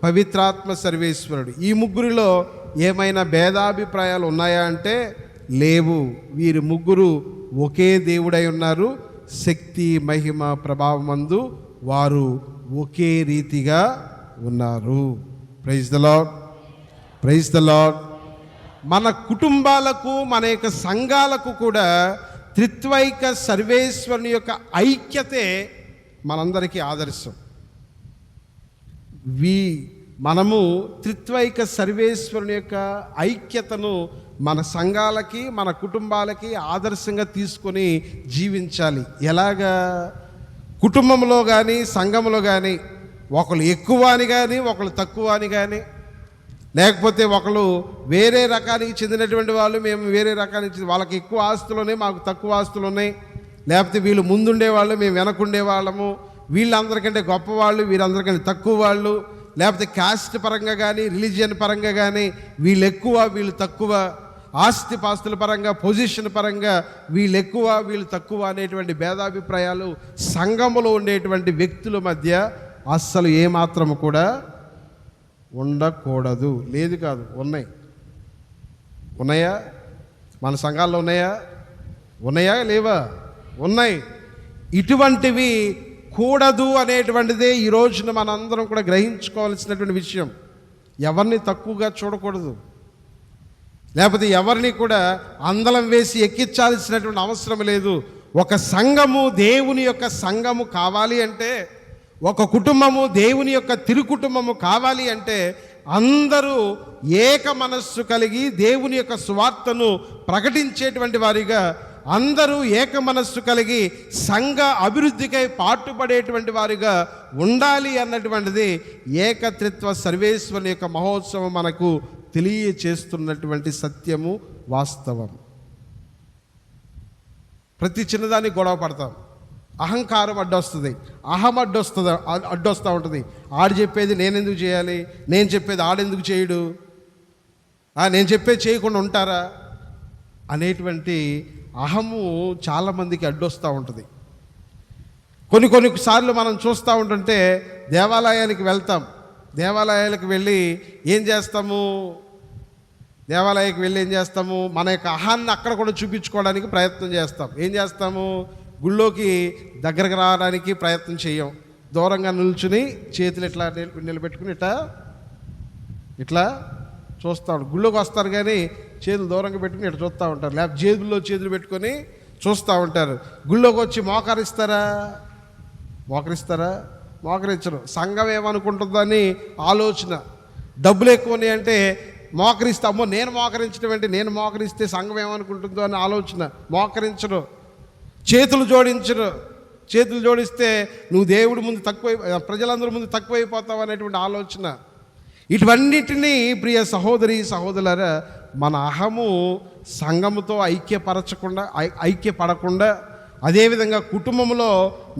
పవిత్రాత్మ సర్వేశ్వరుడు. ఈ ముగ్గురిలో ఏమైనా భేదాభిప్రాయాలు ఉన్నాయా అంటే లేవు. వీరు ముగ్గురు ఒకే దేవుడై ఉన్నారు. శక్తి, మహిమ, ప్రభావమందు వారు ఒకే రీతిగా ఉన్నారు. Praise the Lord. మన కుటుంబాలకు, మన యొక్క సంఘాలకు కూడా త్రిత్వైక సర్వేశ్వరుని యొక్క ఐక్యతే మనందరికీ ఆదర్శం. మనము త్రిత్వైక సర్వేశ్వరుని యొక్క ఐక్యతను మన సంఘాలకి, మన కుటుంబాలకి ఆదర్శంగా తీసుకొని జీవించాలి. ఎలాగా? కుటుంబంలో కానీ సంఘంలో కానీ ఒకళ్ళు ఎక్కువ అని కానీ ఒకళ్ళు తక్కువ అని కానీ, లేకపోతే ఒకళ్ళు వేరే రకానికి చెందినటువంటి వాళ్ళు, మేము వేరే రకానికి, వాళ్ళకి ఎక్కువ ఆస్తులు ఉన్నాయి, మాకు తక్కువ ఆస్తులు ఉన్నాయి, లేకపోతే వీళ్ళు ముందుండేవాళ్ళు, మేము వెనకుండే వాళ్ళము, వీళ్ళందరికంటే గొప్పవాళ్ళు, వీళ్ళందరికంటే తక్కువ వాళ్ళు, లేకపోతే కాస్ట్ పరంగా కానీ రిలీజియన్ పరంగా కానీ వీళ్ళు ఎక్కువ వీళ్ళు తక్కువ, ఆస్తి పాస్తుల పరంగా పొజిషన్ పరంగా వీళ్ళు ఎక్కువ వీళ్ళు తక్కువ అనేటువంటి భేదాభిప్రాయాలు సంఘములో ఉండేటువంటి వ్యక్తుల మధ్య అస్సలు ఏమాత్రము కూడా ఉండకూడదు. లేదు కాదు, ఉన్నాయా? మన సంఘాల్లో ఉన్నాయా లేవా? ఉన్నాయి. ఇటువంటివి కూడదు అనేటువంటిదే ఈ రోజున మనందరం కూడా గ్రహించుకోవాల్సినటువంటి విషయం. ఎవరిని తక్కువగా చూడకూడదు, లేకపోతే ఎవరిని కూడా అందలం వేసి ఎక్కించాల్సినటువంటి అవసరం లేదు. ఒక సంఘము దేవుని యొక్క సంఘము కావాలి అంటే, ఒక కుటుంబము దేవుని యొక్క తిరుకుటుంబము కావాలి అంటే అందరూ ఏక మనస్సు కలిగి దేవుని యొక్క సువార్తను ప్రకటించేటువంటి వారిగా, అందరూ ఏక మనస్సు కలిగి సంఘ అభివృద్ధికై పాటుపడేటువంటి వారిగా ఉండాలి అన్నటువంటిది ఏకత్రిత్వ సర్వేశ్వరుని యొక్క మహోత్సవం మనకు తెలియచేస్తున్నటువంటి సత్యము, వాస్తవం. ప్రతి చిన్నదానికి గొడవ పడతాం. అహంకారం అడ్డొస్తుంది, అడ్డొస్తూ ఉంటుంది. ఆడు చెప్పేది నేనెందుకు చేయాలి, నేను చెప్పేది ఆడెందుకు చేయడు, నేను చెప్పేది చేయకుండా ఉంటారా అనేటువంటి అహము చాలామందికి అడ్డొస్తూ ఉంటుంది. కొన్నిసార్లు మనం చూస్తూ ఉంటుంటే దేవాలయానికి వెళ్తాం. దేవాలయాలకు వెళ్ళి ఏం చేస్తాము? మన యొక్క అహాన్ని అక్కడ కూడా చూపించుకోవడానికి ప్రయత్నం చేస్తాం. ఏం చేస్తాము? గుళ్ళోకి దగ్గరకు రావడానికి ప్రయత్నం చేయం. దూరంగా నిల్చుని చేతులు ఇట్లా నిలబెట్టుకుని ఇట్లా చూస్తూ ఉంటారు. గుళ్ళోకి వస్తారు కానీ చేతులు దూరంగా పెట్టుకుని ఇట్లా చూస్తూ ఉంటారు, లేకపోతే జేబుల్లో చేతులు పెట్టుకొని చూస్తూ ఉంటారు. గుళ్ళోకి వచ్చి మోకరిస్తారా? మోకరించరు. సంఘం ఏమనుకుంటుందని ఆలోచన. డబ్బులు ఎక్కువ ఉన్నాయి అంటే మోకరిస్తే, అమ్మో నేను మోకరించడం అంటే, నేను మోకరిస్తే సంఘం ఏమనుకుంటుందో అని ఆలోచన. మోకరించరు, చేతులు జోడించరు. చేతులు జోడిస్తే నువ్వు దేవుడి ముందు తక్కువ, ప్రజలందరి ముందు తక్కువైపోతావు అనేటువంటి ఆలోచన. ఇటువన్నిటినీ ప్రియ సహోదరి సహోదరులారా, మన అహము సంఘముతో ఐక్యపడకుండా, అదేవిధంగా కుటుంబంలో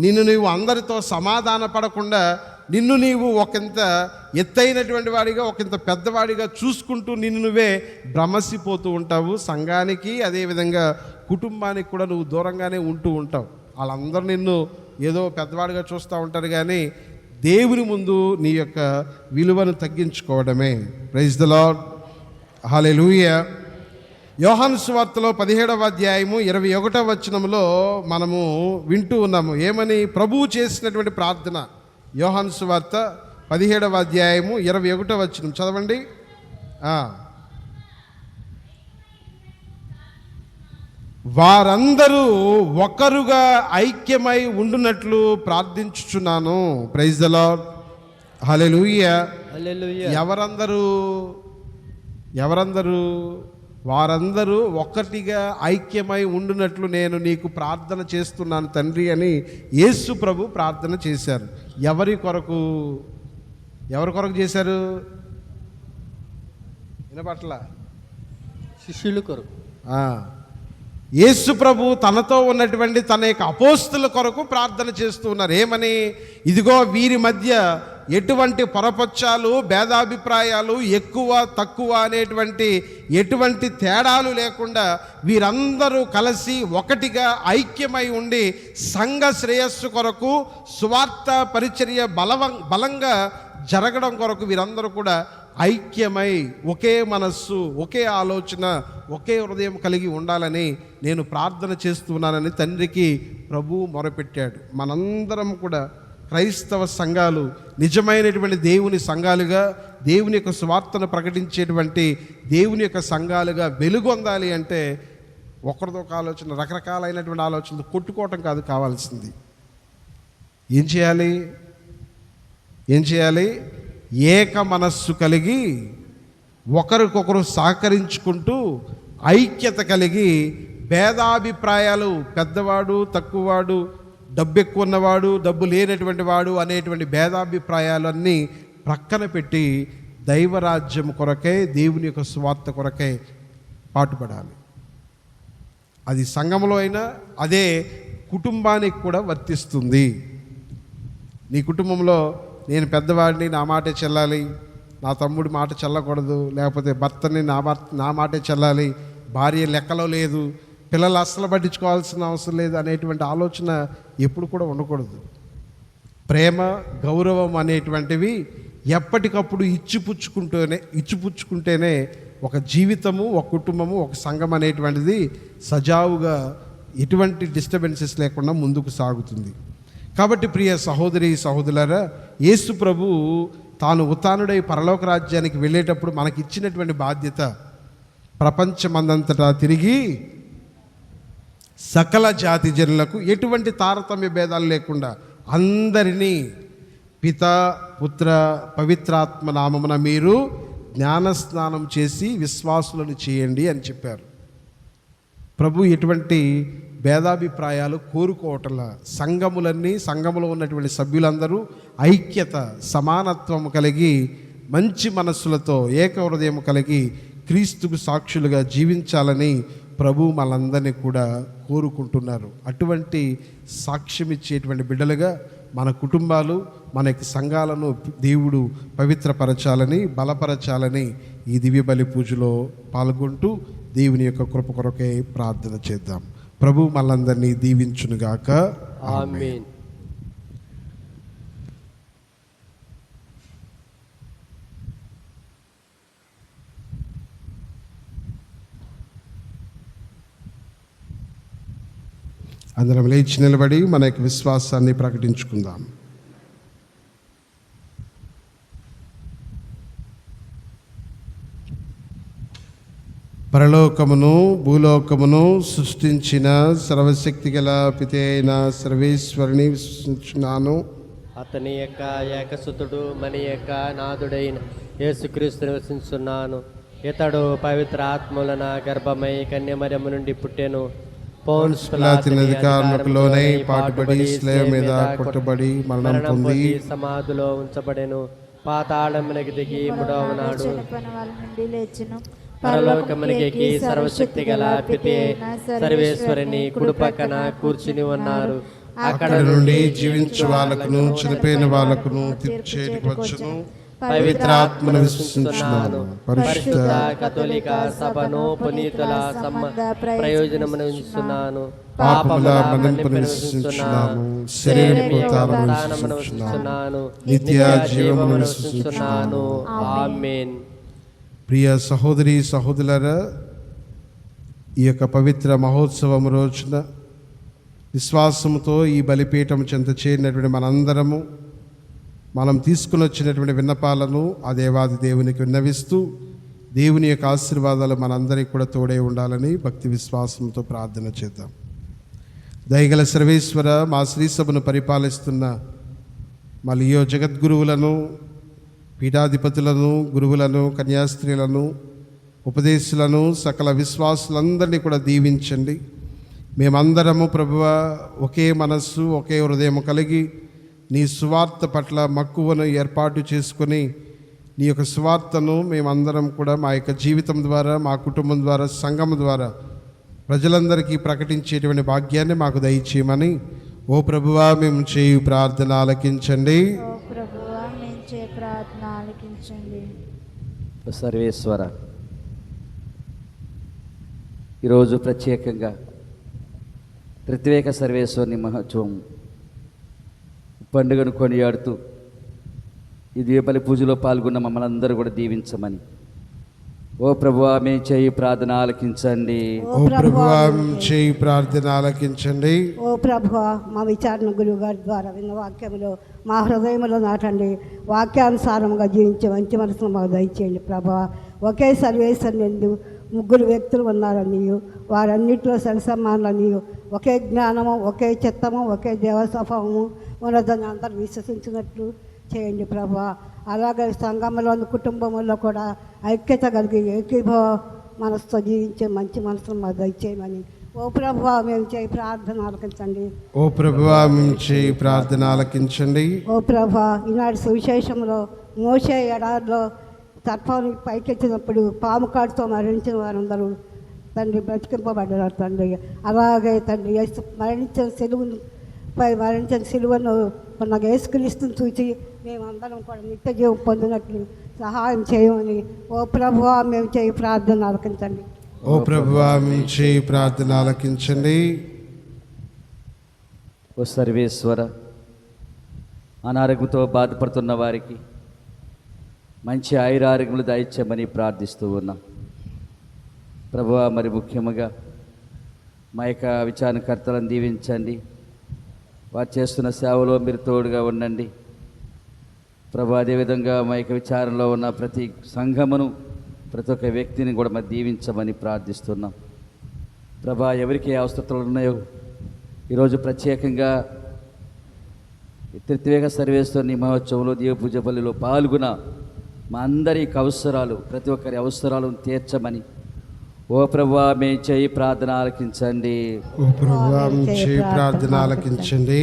నిన్ను నీవు అందరితో సమాధాన పడకుండా, నిన్ను నీవు ఒకంత ఎత్తైనటువంటి వాడిగా, ఒకంత పెద్దవాడిగా చూసుకుంటూ నిన్ను నువ్వే భ్రమసిపోతూ ఉంటావు. సంఘానికి అదేవిధంగా కుటుంబానికి కూడా నువ్వు దూరంగానే ఉంటూ ఉంటావు. వాళ్ళందరూ నిన్ను ఏదో పెద్దవాడిగా చూస్తూ ఉంటారు, కానీ దేవుని ముందు నీ యొక్క విలువను తగ్గించుకోవడమే. ప్రైజ్ ద లార్డ్, హల్లెలూయా. యోహాను సువార్తలో 17వ అధ్యాయము 21వ వచనంలో మనము వింటూ ఉన్నాము. ఏమని? ప్రభువు చేసినటువంటి ప్రార్థన. యోహాను సువార్త 17వ అధ్యాయము 21వ వచనం చదవండి. వారందరూ ఒకరుగా ఐక్యమై ఉండునట్లు ప్రార్థించుచున్నాను. ప్రైజ్ ద లార్డ్, హల్లెలూయా. ఎవరందరూ? వారందరూ ఒకటిగా ఐక్యమై ఉండునట్లు నేను నీకు ప్రార్థన చేస్తున్నాను తండ్రి అని యేసు ప్రభు ప్రార్థన చేశారు. ఎవరి కొరకు చేశారు? వినపట్ల? శిష్యుల కొరకు. యేసు ప్రభు తనతో ఉన్నటువంటి తన యొక్క అపోస్తుల కొరకు ప్రార్థన చేస్తూ ఉన్నారు. ఏమని? ఇదిగో వీరి మధ్య ఎటువంటి పొరపచ్చాలు, భేదాభిప్రాయాలు, ఎక్కువ తక్కువ అనేటువంటి ఎటువంటి తేడాలు లేకుండా వీరందరూ కలిసి ఒకటిగా ఐక్యమై ఉండి సంఘ శ్రేయస్సు కొరకు, సువార్త పరిచర్య బలంగా జరగడం కొరకు వీరందరూ కూడా ఐక్యమై ఒకే మనస్సు, ఒకే ఆలోచన, ఒకే హృదయం కలిగి ఉండాలని నేను ప్రార్థన చేస్తున్నానని తండ్రికి ప్రభువు మొరపెట్టాడు. మనందరం కూడా క్రైస్తవ సంఘాలు నిజమైనటువంటి దేవుని సంఘాలుగా, దేవుని యొక్క స్వార్థను ప్రకటించేటువంటి దేవుని యొక్క సంఘాలుగా వెలుగొందాలి అంటే ఒకరిదొక ఆలోచన, రకరకాలైనటువంటి ఆలోచనలు కొట్టుకోవటం కాదు కావాల్సింది. ఏం చేయాలి? ఏక మనస్సు కలిగి ఒకరికొకరు సహకరించుకుంటూ ఐక్యత కలిగి, భేదాభిప్రాయాలు, పెద్దవాడు తక్కువవాడు, డబ్బు ఎక్కువ ఉన్నవాడు, డబ్బు లేనటువంటి వాడు అనేటువంటి భేదాభిప్రాయాలన్నీ ప్రక్కన పెట్టి దైవరాజ్యం కొరకై, దేవుని యొక్క స్వార్థ కొరకై పాటుపడాలి. అది సంఘంలో అయినా అదే కుటుంబానికి కూడా వర్తిస్తుంది. నీ కుటుంబంలో నేను పెద్దవాడిని, నా మాటే చెల్లాలి, నా తమ్ముడి మాట చెల్లకూడదు, లేకపోతే భర్తని నా మాటే చెల్లాలి, భార్య లెక్కలో లేదు, పిల్లలు అస్సలు పట్టించుకోవాల్సిన అవసరం లేదు అనేటువంటి ఆలోచన ఎప్పుడు కూడా ఉండకూడదు. ప్రేమ, గౌరవం అనేటువంటివి ఎప్పటికప్పుడు ఇచ్చిపుచ్చుకుంటేనే ఒక జీవితము, ఒక కుటుంబము, ఒక సంఘం అనేటువంటిది సజావుగా ఎటువంటి డిస్టర్బెన్సెస్ లేకుండా ముందుకు సాగుతుంది. కాబట్టి ప్రియ సహోదరి సహోదరులారా, యేసు ప్రభు తాను ఉత్థానుడై పరలోక రాజ్యానికి వెళ్ళేటప్పుడు మనకిచ్చినటువంటి బాధ్యత, ప్రపంచమందంతటా తిరిగి సకల జాతి జనులకు ఎటువంటి తారతమ్య భేదాలు లేకుండా అందరినీ పితా, పుత్ర, పవిత్రాత్మ నామమున మీరు జ్ఞానస్నానం చేసి విశ్వాసులను చేయండి అని చెప్పారు. ప్రభు ఎటువంటి భేదాభిప్రాయాలు కోరుకోవటంలా, సంఘములో ఉన్నటువంటి సభ్యులందరూ ఐక్యత, సమానత్వం కలిగి, మంచి మనస్సులతో ఏక హృదయం కలిగి క్రీస్తుకు సాక్షులుగా జీవించాలని ప్రభు మనందరినీ కూడా కోరుకుంటున్నారు. అటువంటి సాక్ష్యం ఇచ్చేటువంటి బిడ్డలుగా మన కుటుంబాలు, మన యొక్క సంఘాలను దేవుడు పవిత్రపరచాలని, బలపరచాలని ఈ దివ్య బలి పూజలో పాల్గొంటూ దేవుని యొక్క కృప కొరకై ప్రార్థన చేద్దాం. ప్రభు మనందరినీ దీవించునుగాక. ఆమేన్. అందరం లేచి నిలబడి మన యొక్క విశ్వాసాన్ని ప్రకటించుకుందాం. పరలోకమును భూలోకమును సృష్టించిన సర్వశక్తి గల పితే అయిన సర్వేశ్వరుని విశ్వసించున్నాను. అతని యొక్క ఏకసుతుడు మన యొక్క నాథుడైన యేసుక్రీస్తుని విశ్వసిస్తున్నాను. ఇతడు పవిత్ర ఆత్మలన గర్భమై కన్యమరియము నుండి పుట్టెను. పౌన్స్ పిలాతుని అధికారములకు లోనై పాటుపడి స్లేవ మీద కొట్టబడి మరణం పొంది సమాధిలో ఉంచబడెను. పాతాళమునకు దిగి మూడవ నాడు పరలోకమునకి ఎక్కి సర్వశక్తి గల పితే సర్వేశ్వరుని కుడిపక్కన కూర్చుని ఉన్నారు. అక్కడ నుండి జీవించు వాళ్ళకును చనిపోయిన వాళ్ళకును తీర్చేటికి వచ్చును. పవిత్రాత్మను విశ్వసించున్నాను. పరిశుద్ధ కథోలిక సభను పునీతుల ప్రయోజనమును ఉంచుతున్నాను. పాపముల మన్నింపును విశ్వసించున్నాను. శరీరపు ఉత్థానమును విశ్వసించున్నాను. నిత్య జీవమును విశ్వసించున్నాను. ఆమేన్. ప్రియ సహోదరి సహోదరులారా, ఈ యొక్క పవిత్ర మహోత్సవం రోజున విశ్వాసంతో ఈ బలిపీఠం చెంత చేరినటువంటి మనందరము మనం తీసుకుని వచ్చినటువంటి విన్నపాలను ఆ దేవాది దేవునికి విన్నవిస్తూ దేవుని యొక్క ఆశీర్వాదాలు మనందరికీ కూడా తోడై ఉండాలని భక్తి విశ్వాసంతో ప్రార్థన చేద్దాం. దయగల సర్వేశ్వర, మా శ్రీసభను పరిపాలిస్తున్న మా లియో జగద్గురువులను, పీఠాధిపతులను, గురువులను, కన్యాస్త్రీలను, ఉపదేశులను, సకల విశ్వాసులందరినీ కూడా దీవించండి. మేమందరము ప్రభువా ఒకే మనస్సు, ఒకే హృదయం కలిగి నీ సువార్త పట్ల మక్కువను ఏర్పాటు చేసుకొని నీ యొక్క సువార్తను మేమందరం కూడా మా యొక్క జీవితం ద్వారా, మా కుటుంబం ద్వారా, సంఘం ద్వారా ప్రజలందరికీ ప్రకటించేటువంటి భాగ్యాన్ని మాకు దయచేయమని ఓ ప్రభువా మేము చేయు ప్రార్థన ఆలకించండి. సర్వేశ్వర, ఈరోజు ప్రత్యేకంగా త్రిత్వేక సర్వేశ్వరుని మహోత్సవం పండుగను కొనియాడుతూ ఈ దీపావళి పూజలో పాల్గొన్న మమ్మల్ని అందరూ కూడా దీవించమని ఓ ప్రభువా మేము చేయి ప్రార్థన ఆలకించండి. ఓ ప్రభువా మేము చేయి ప్రార్థన ఆలకించండి. ఓ ప్రభువా, మా విచారణ గురువు గారి ద్వారా విన్న వాక్యములో మా హృదయంలో నాటండి. వాక్యానుసారంగా జీవించే మంచి మనసును మాకు దయచేయండి ప్రభువా. ఒకే సర్వేశ్వరుని ముగ్గురు వ్యక్తులు ఉన్నారని, వారన్నింటిలో సరిసమానులని, ఒకే జ్ఞానము, ఒకే చిత్తము, ఒకే దేవస్వభావము ఉన్నదని అందరూ విశ్వసించినట్లు చేయండి ప్రభువా. అలాగే సంఘంలోని కుటుంబంలో కూడా ఐక్యత కలిగి ఏకీభావ మనసుతో జీవించే మంచి మనసును మాకు దయచేయమని ఓ ప్రభువా మేము చేయి ప్రార్థన ఆలకించండి. ఓ ప్రభువా మేము చేయి ప్రార్థన ఆలకించండి. ఓ ప్రభువా, ఈనాడు సువిశేషంలో మోషే ఎడారిలో సర్పాన్ని పైకెత్తినప్పుడు పాము కాటుతో మరణించిన వారందరూ తండ్రి బ్రతికింపబడ్డారు తండ్రి. అలాగే తండ్రి మరణించిన సిలువను మన యేసుక్రీస్తుని చూసి మేమందరం కూడా నిత్య జీవం పొందినట్లు సహాయం చేయమని ఓ ప్రభువా మేము చేయి ప్రార్థన ఆలకించండి. ఓ ప్రభువా మేము చేయి ప్రార్థన ఆలకించండి. ఓ సర్వేశ్వర, అనారోగ్యంతో బాధపడుతున్న వారికి మంచి ఆయురారోగ్యములు దయచేయమని ప్రార్థిస్తూ ఉన్నాం ప్రభువా. మరి ముఖ్యంగా మా యొక్క విచారణకర్తలను దీవించండి. వారు చేస్తున్న సేవలో మీరు తోడుగా ఉండండి ప్రభు. అదేవిధంగా మా యొక్క విచారణలో ఉన్న ప్రతి సంఘమును, ప్రతి ఒక్క వ్యక్తిని కూడా మరి దీవించమని ప్రార్థిస్తున్నాం ప్రభా. ఎవరికి ఏ అవసరతలు ఉన్నాయో ఈరోజు ప్రత్యేకంగా త్రిత్వేక సర్వేశ్వరుని మహోత్సవంలో దీవ పూజ బలిలో పాల్గొన మా అందరి అవసరాలు, ప్రతి ఒక్కరి అవసరాలను తీర్చమని ఓ ప్రభువా మేము చేయి ప్రార్థన ఆలకించండి. ఓ ప్రభువా మేము చేయి ప్రార్థన ఆలకించండి.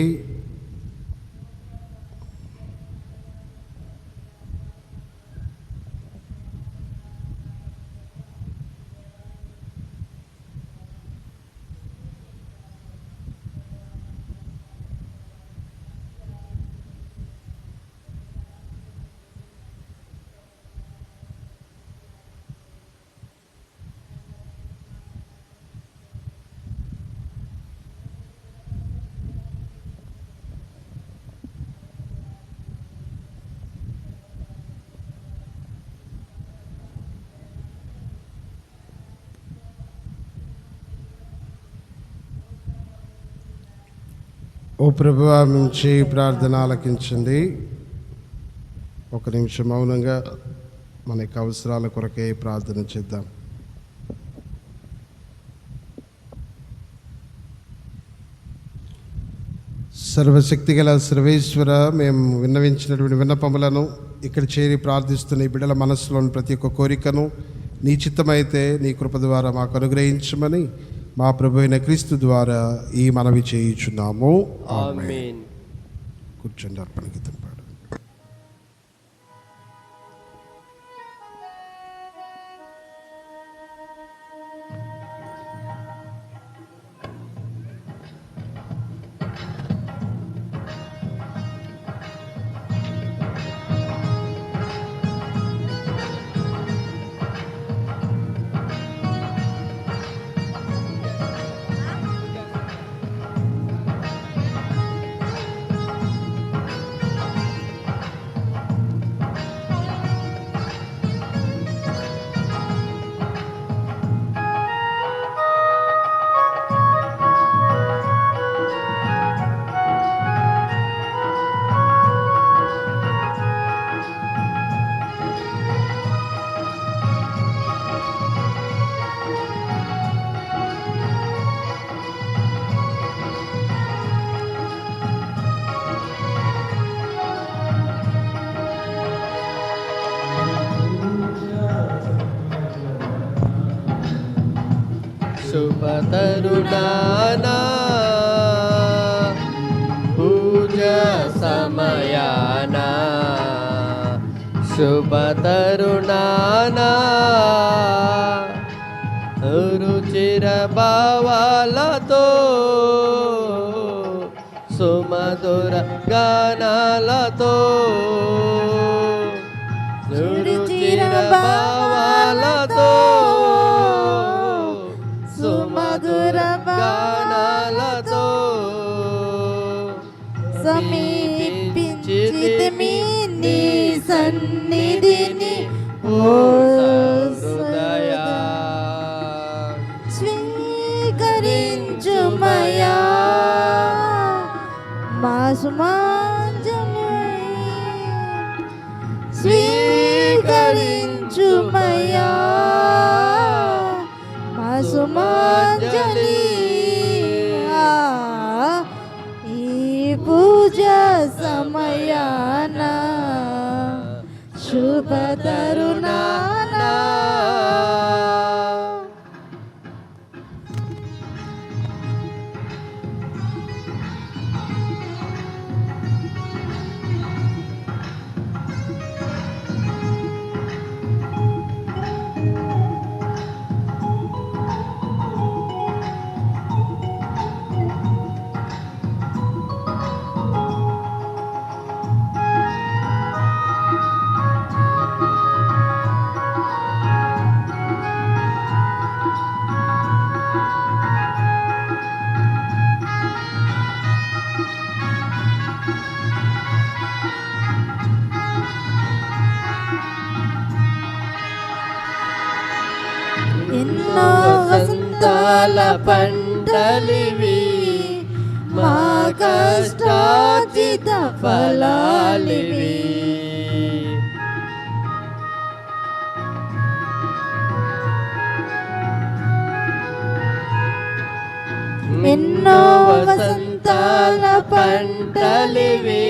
ఓ ప్రభువా మేము చేయి ప్రార్థన ఆలకించండి. ఒక నిమిషం మౌనంగా మన యొక్క అవసరాల కొరకే ప్రార్థన చేద్దాం. సర్వశక్తిగల సర్వేశ్వర, మేము విన్నవించినటువంటి విన్నపములను ఇక్కడ చేరి ప్రార్థిస్తున్న ఈ బిడ్డల మనసులోని ప్రతి ఒక్క కోరికను నీ చిత్తమైతే నీ కృప ద్వారా మాకు అనుగ్రహించమని మా ప్రభు అయిన క్రీస్తు ద్వారా ఈ మనవి చేయుచున్నాము. ఆమేన్. కూర్చోండి, అర్పణ గీతం పాడు. శుభతరుణానా పూజ సమయానా, శుభతరుణానా రుచిర భావాలతో సుమధుర గానాలతో, రుచిర భావాలతో సుమధుర గానాలతో సమీపించితిమి నీ సన్నిధిని ఓ హృదయా. స్వీకరించుమయా మా సుమాంజలి, స్వీకరించుమయా మా సుమాంజలి. ఈ పూజ సమయాన శుభతరుణానా ఎన్నో వసంతాల పంటలివి, మా కష్టార్జిత ఫలాలివి. ఎన్నో వసంతాల పంటలివి,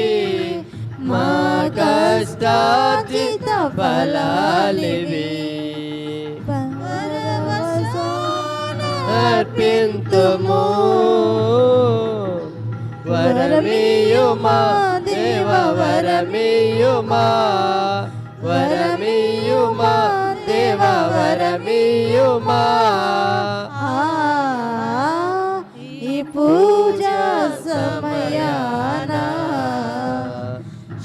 మా కష్టార్జిత ఫలాలివి. అర్పింతుము వరమియుమా దేవ, వరమియుమా, వరమియుమా దేవ, వరమియుమా. ఈ పూజ సమయాన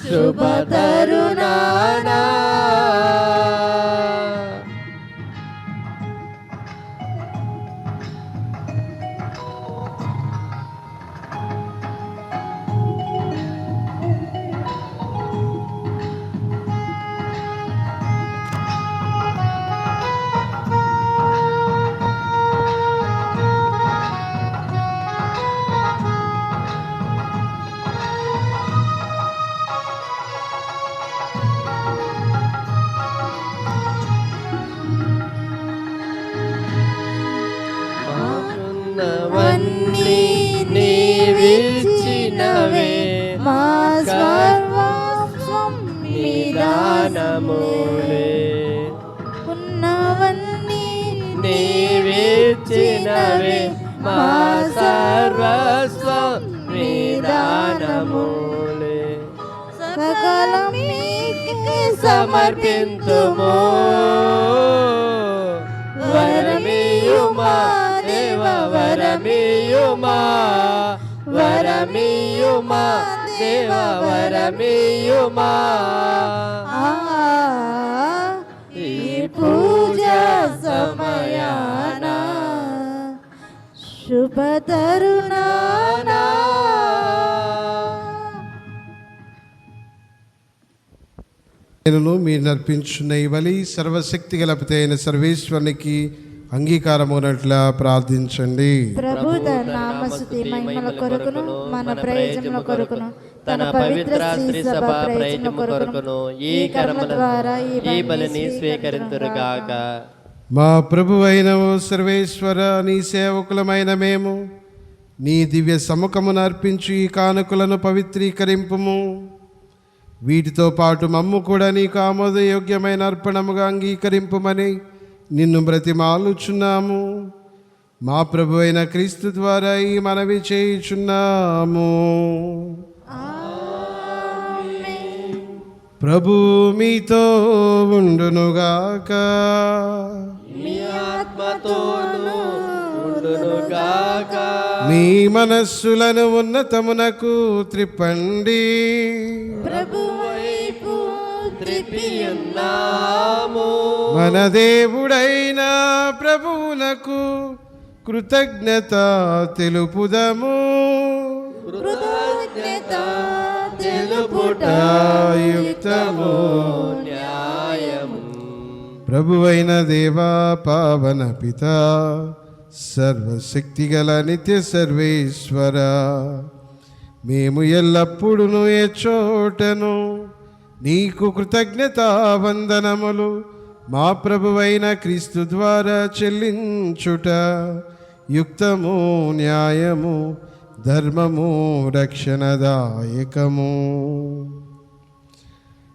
శుభతరుణానా దానములే ఉన్నవన్నీ నీవిచ్చినవే మా సర్వస్వం నిదానములే సకలం మీకే సమర్పింతుము వరమియుమా దేవ వరమియుమా వరమియుమా దేవ వరమియుమా ఈ పూజ సమయాన శుభ తరుణాన నేను మీరు నర్పించున్న ఈ బలి సర్వశక్తి గల పిత అయిన సర్వేశ్వరునికి అంగీకారమునట్లా ప్రార్థించండి. ప్రభు తన నామస్తుతి మహిమల కొరకును మన ప్రయోజనముల కొరకును తన పవిత్ర శ్రీ సభ ప్రయోజనం కొరకును ఈ కర్మల ద్వారా ఈ బలిని స్వీకరింతురుగాక. మా ప్రభు అయిన ఓ సర్వేశ్వర, నీ సేవకులమైన మేము నీ దివ్య సముఖమును అర్పించు ఈ కానుకలను పవిత్రీకరింపుము. వీటితో పాటు మమ్ము కూడా నీకు ఆమోదయోగ్యమైన అర్పణముగా అంగీకరింపుమని నిన్ను బ్రతిమాలుచున్నాము. మా ప్రభు అయిన క్రీస్తు ద్వారా ఈ మనవి చేయుచున్నాము. ప్రభు మీతో ఉండునుగాక. మీ ఆత్మతోను ఉండునుగాక. మీ మనస్సులను ఉన్నతమునకు త్రిప్పండి. ప్రభు వైపు త్రిపియున్నాము. మన దేవుడైన ప్రభువునకు కృతజ్ఞత తెలుపుదము. కృతజ్ఞత తెలుపుట యుక్తము. న్యాయము. ప్రభువైన దేవా, పావన పిత, సర్వశక్తిగల నిత్య సర్వేశ్వర, మేము ఎల్లప్పుడూ ఏ చోటను నీకు కృతజ్ఞతా వందనములు మా ప్రభువైన క్రీస్తు ద్వారా చెల్లించుట యుక్తము, న్యాయము, ధర్మము, రక్షణదాయకము.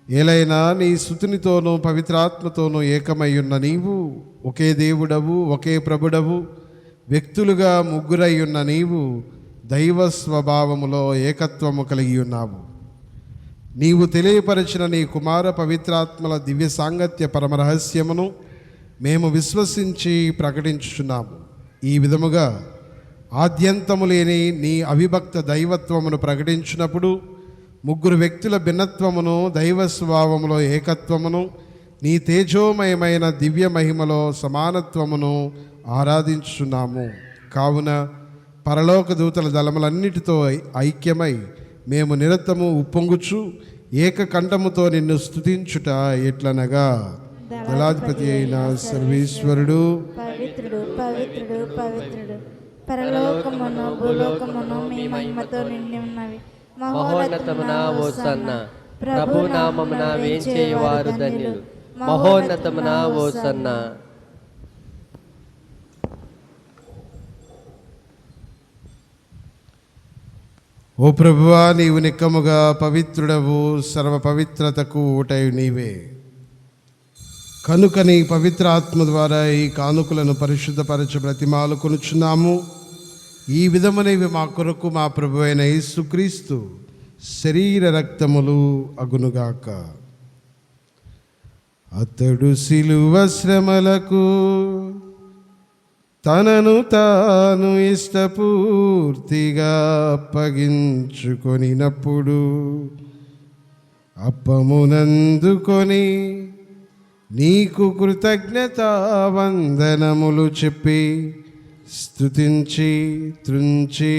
ఏలైనా నీ స్తుతినితోనూ పవిత్రాత్మతోనూ ఏకమయ్యున్న నీవు ఒకే దేవుడవు, ఒకే ప్రభుడవు, వ్యక్తులుగా ముగ్గురయ్యున్న నీవు దైవ స్వభావములో ఏకత్వము కలిగి ఉన్నావు. నీవు తెలియపరిచిన నీ కుమార పవిత్రాత్మల దివ్య సాంగత్య పరమరహస్యమును మేము విశ్వసించి ప్రకటించుచున్నాము. ఈ విధముగా ఆద్యంతము లేని నీ అవిభక్త దైవత్వమును ప్రకటించినప్పుడు ముగ్గురు వ్యక్తుల భిన్నత్వమును, దైవ స్వభావములో ఏకత్వమును, నీ తేజోమయమైన దివ్య మహిమలో సమానత్వమును ఆరాధించుచున్నాము. కావున పరలోక దూతల దళములన్నిటితో ఐక్యమై మేము నిరతము ఉప్పొంగుచు ఏకకంఠముతో నిన్ను స్తుతించుట ఎట్లనగా, దళాధిపతి అయిన సర్వేశ్వరుడు పవిత్రుడు పవిత్రుడు పవిత్రుడు, పరలోకమును భూలోకమును మీ మహిమతో నిండి ఉన్నవి. మహోన్నతమున ఓసన్న. ప్రభు నామమున వేంచేవారు ధన్యులు. మహోన్నతమున ఓసన్న. ఓ ప్రభువా, నీవు నిక్కముగా పవిత్రుడవు, సర్వ పవిత్రతకు ఊటయు నీవే. కనుక నీ పవిత్ర ఆత్మ ద్వారా ఈ కానుకలను పరిశుద్ధపరచ బ్రతిమాలు కొనుచున్నాము. ఈ విధమునవి మా కొరకు మా ప్రభు అయిన యేసుక్రీస్తు శరీర రక్తములు అగునుగాక. అతడు శిలువ శ్రమలకు తనను తాను ఇష్టపూర్తిగా అప్పగించుకొనినప్పుడు అప్పమునందుకొని నీకు కృతజ్ఞతా వందనములు చెప్పి స్తుతించి త్రుంచి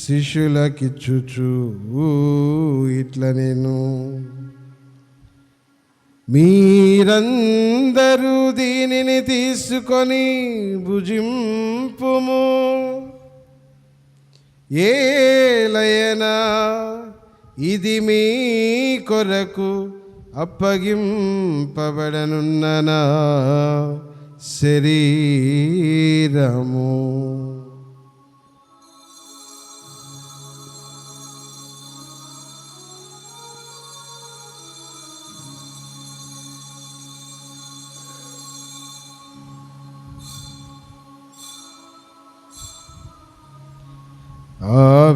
శిష్యులకిచ్చుచు ఇట్ల నేను, మీరందరూ దీనిని తీసుకొని భుజింపుము. ఏలయనా ఇది మీ కొరకు అప్పగింపబడనున్న నా శరీరము.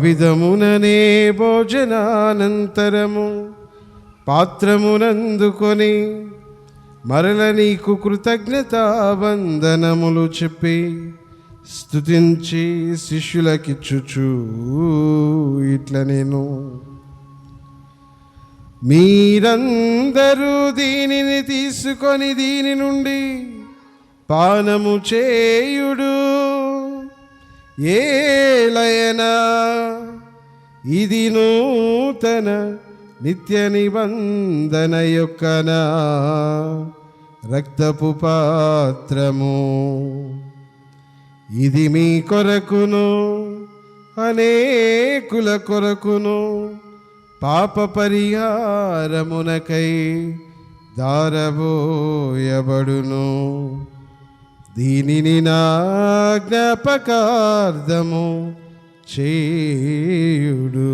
విధముననే భోజనానంతరము పాత్రమునందుకొని మరల నీకు కృతజ్ఞతావందనములు చెప్పి స్తుతించి శిష్యులకిచ్చుచు ఇట్ల నేను మీరందరూ దీనిని తీసుకొని దీని నుండి పానము చేయుడు. ఏలయనా ఇది నూతన నిత్య నిబంధన యొక్క నా రక్తపు పాత్రము. ఇది మీ కొరకును అనేకుల కొరకును పాప పరిహారమునకై దారబోయబడును. దీనిని నా జ్ఞాపకార్థము చేయుడు.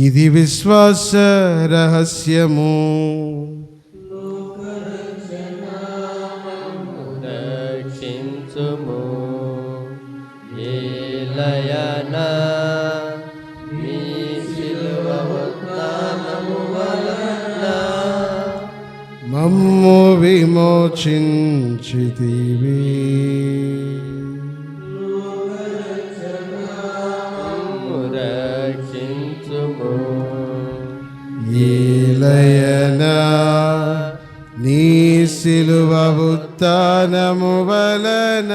ఇది విశ్వాస రహస్యము. రక్షించుము ఏలయనా మీ శిలువ ఉత్థానము వలన మమ్ము విమోచించితివి. రక్షించుము ఏలయనా నీ శిలువ ఉత్థానము వలన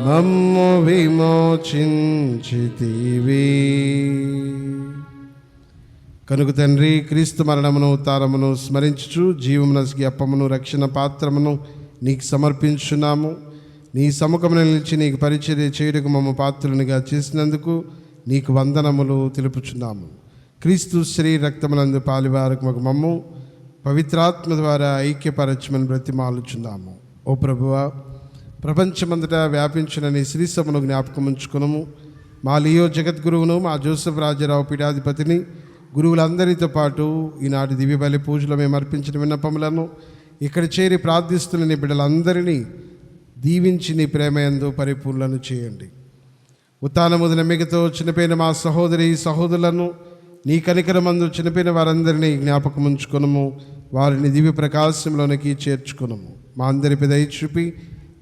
మమ్ము విమోచించితివి. కనుక తండ్రి, క్రీస్తు మరణమును ఉత్థానమును స్మరించుచు జీవమునస్కి అప్పమును రక్షణ పాత్రమును నీకు సమర్పించున్నాము. నీ సముఖమున నిలిచి నీకు పరిచర్య చేయుటకు మమ్మ పాత్రునిగా చేసినందుకు నీకు వందనములు తెలుపుచున్నాము. క్రీస్తు శరీర రక్తములందు పాలివారకు మమ్ము పవిత్రాత్మ ద్వారా ఐక్యపరచమని బ్రతిమాలుచున్నాము. ఓ ప్రభువా, ప్రపంచమంతటా వ్యాపించిన నీ శ్రీసభను జ్ఞాపకం ఉంచుకునము. మా లియో జగద్గురువును, మా జోసెఫ్ రాజారావు పీఠాధిపతిని, గురువులందరితో పాటు ఈనాటి దివ్య బలి పూజలో మేము అర్పించిన విన్నపములను ఇక్కడ చేరి ప్రార్థిస్తున్న నీ బిడ్డలందరినీ దీవించి నీ ప్రేమయందు పరిపూర్ణను చేయండి. ఉత్థానము నమ్మికతో చనిపోయిన మా సహోదరి సహోదరులను నీ కనికరమందు చనిపోయిన వారందరినీ జ్ఞాపకం ఉంచుకునము. వారిని దివ్య ప్రకాశంలోనికి చేర్చుకునము. మా అందరిపై దయ చూపి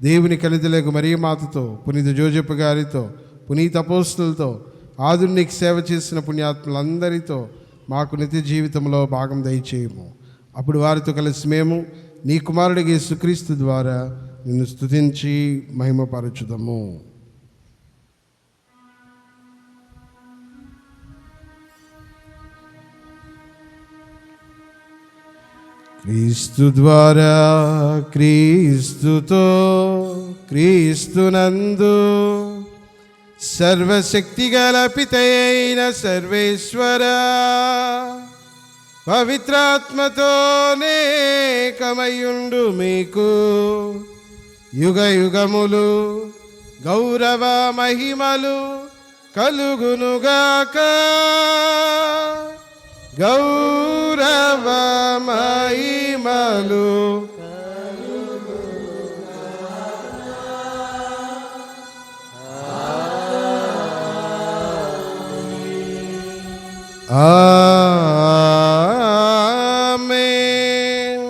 దేవుని కనితలకు మరియ మాతతో, పునీత జోజప్ప గారితో, పునీత అపోస్తులతో, ఆధునిక సేవ చేసిన పుణ్యాత్ములందరితో మాకు నిత్య జీవితంలో భాగం దయచేయము. అప్పుడు వారితో కలిసి మేము నీ కుమారుడికి యేసుక్రీస్తు ద్వారా నిన్ను స్తుతించి మహిమపరచుదము. క్రీస్తు ద్వారా, క్రీస్తుతో, క్రీస్తునందు సర్వశక్తిగల పితయైన సర్వేశ్వర పవిత్రాత్మతోనే కమయుండు మీకు యుగ యుగములు గౌరవ మహిమలు కలుగునుగాక. గౌరవ మహిమలు ఆమేన్.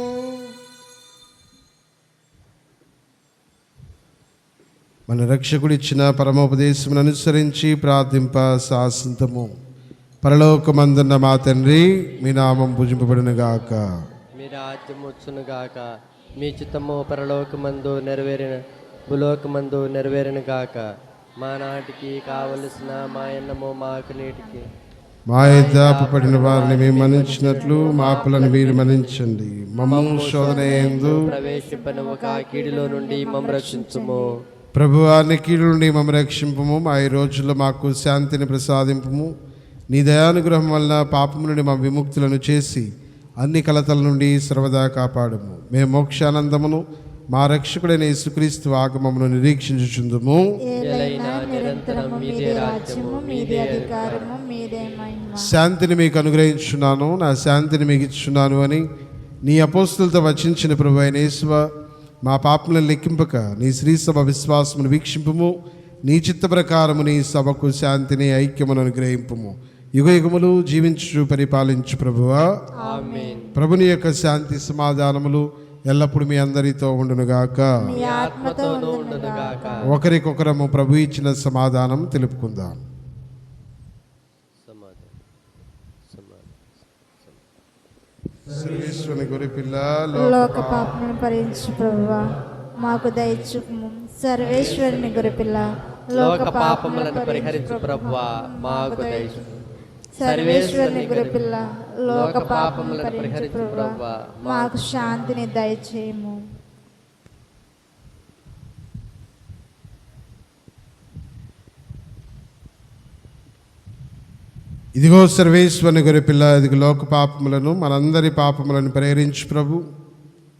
మన రక్షకుడిచ్చిన పరమోపదేశమును అనుసరించి ప్రార్థింప శాసింతము. పరలోకమందున్న మా తండ్రి, మీ నామం పూజింపబడునుగాక. మీ రాజ్యం వచ్చునుగాక. మీ చిత్తము పరలోకమందు నెరవేరిన భూలోకమందు నెరవేరిన గాక. మా నాటికి కావలసిన మా అన్నము మాకు నేటికి, మా యథాపడిన వారిని మేము మన్నించినట్లు మా అప్పులను మీరు మన్నించండి. మమ్మల్ని శోధన యందు ప్రవేశింపని ఒక కీడులో నుండి మమ్మ రక్షించుము. ప్రభువా, నీ కీడు నుండి మమ్మల్ని రక్షింపుము. మా ఈ రోజుల్లో మాకు శాంతిని ప్రసాదింపుము. నీ దయానుగ్రహం వలన పాపము నుండి మా విముక్తులను చేసి అన్ని కలతల నుండి సర్వదా కాపాడుము. మేము మోక్షానందమును మా రక్షకుడైన యేసుక్రీస్తు ఆగమమును నిరీక్షించుచుందుము. ఏలైనా నిరంతరము మీదే రాజ్యము, మీదే అధికారము, మీదే మహిమ. శాంతిని మీకు అనుగ్రహించున్నాను, నా శాంతిని మీకు ఇచ్చున్నాను అని నీ అపోస్తులతో వచించిన ప్రభు అయిన యేసువా, మా పాపములను లెక్కింపక నీ శ్రీసభ విశ్వాసమును వీక్షింపుము. నీ చిత్త ప్రకారము నీ సభకు శాంతిని ఐక్యమును అనుగ్రహింపుము. యుగ యుగములు జీవించు పరిపాలించు ప్రభువా. ఆమేన్. ప్రభుని యొక్క శాంతి సమాధానములు ఎల్లప్పుడు మీ అందరితో ఉండునుగాక. మీ ఆత్మతోనూ ఉండునుగాక. ఒకరికొకరము ప్రభు ఇచ్చిన సమాధానం తెలుపుకుందాం. సర్వేశ్వరుని గొర్రె పిల్ల, లోక పాపములను పరిహరించు ప్రభువా, మాకు దయచూపుము. సర్వేశ్వరుని గొర్రెపిల్ల, లోక పాపములను పరిహరించు ప్రభువా, మాకు దయచూపుము. సర్వేశ్వరుని గొర్రెపిల్ల, లోక పాపములను పాపములను పరిహరించు పరిహరించు ప్రభువా, ప్రభువా, మాకు శాంతిని దయచేయము. ఇదిగో సర్వేశ్వరుని గొర్రె పిల్ల, ఇదిగో లోక పాపములను మనందరి పాపములను పరిహరించు ప్రభు.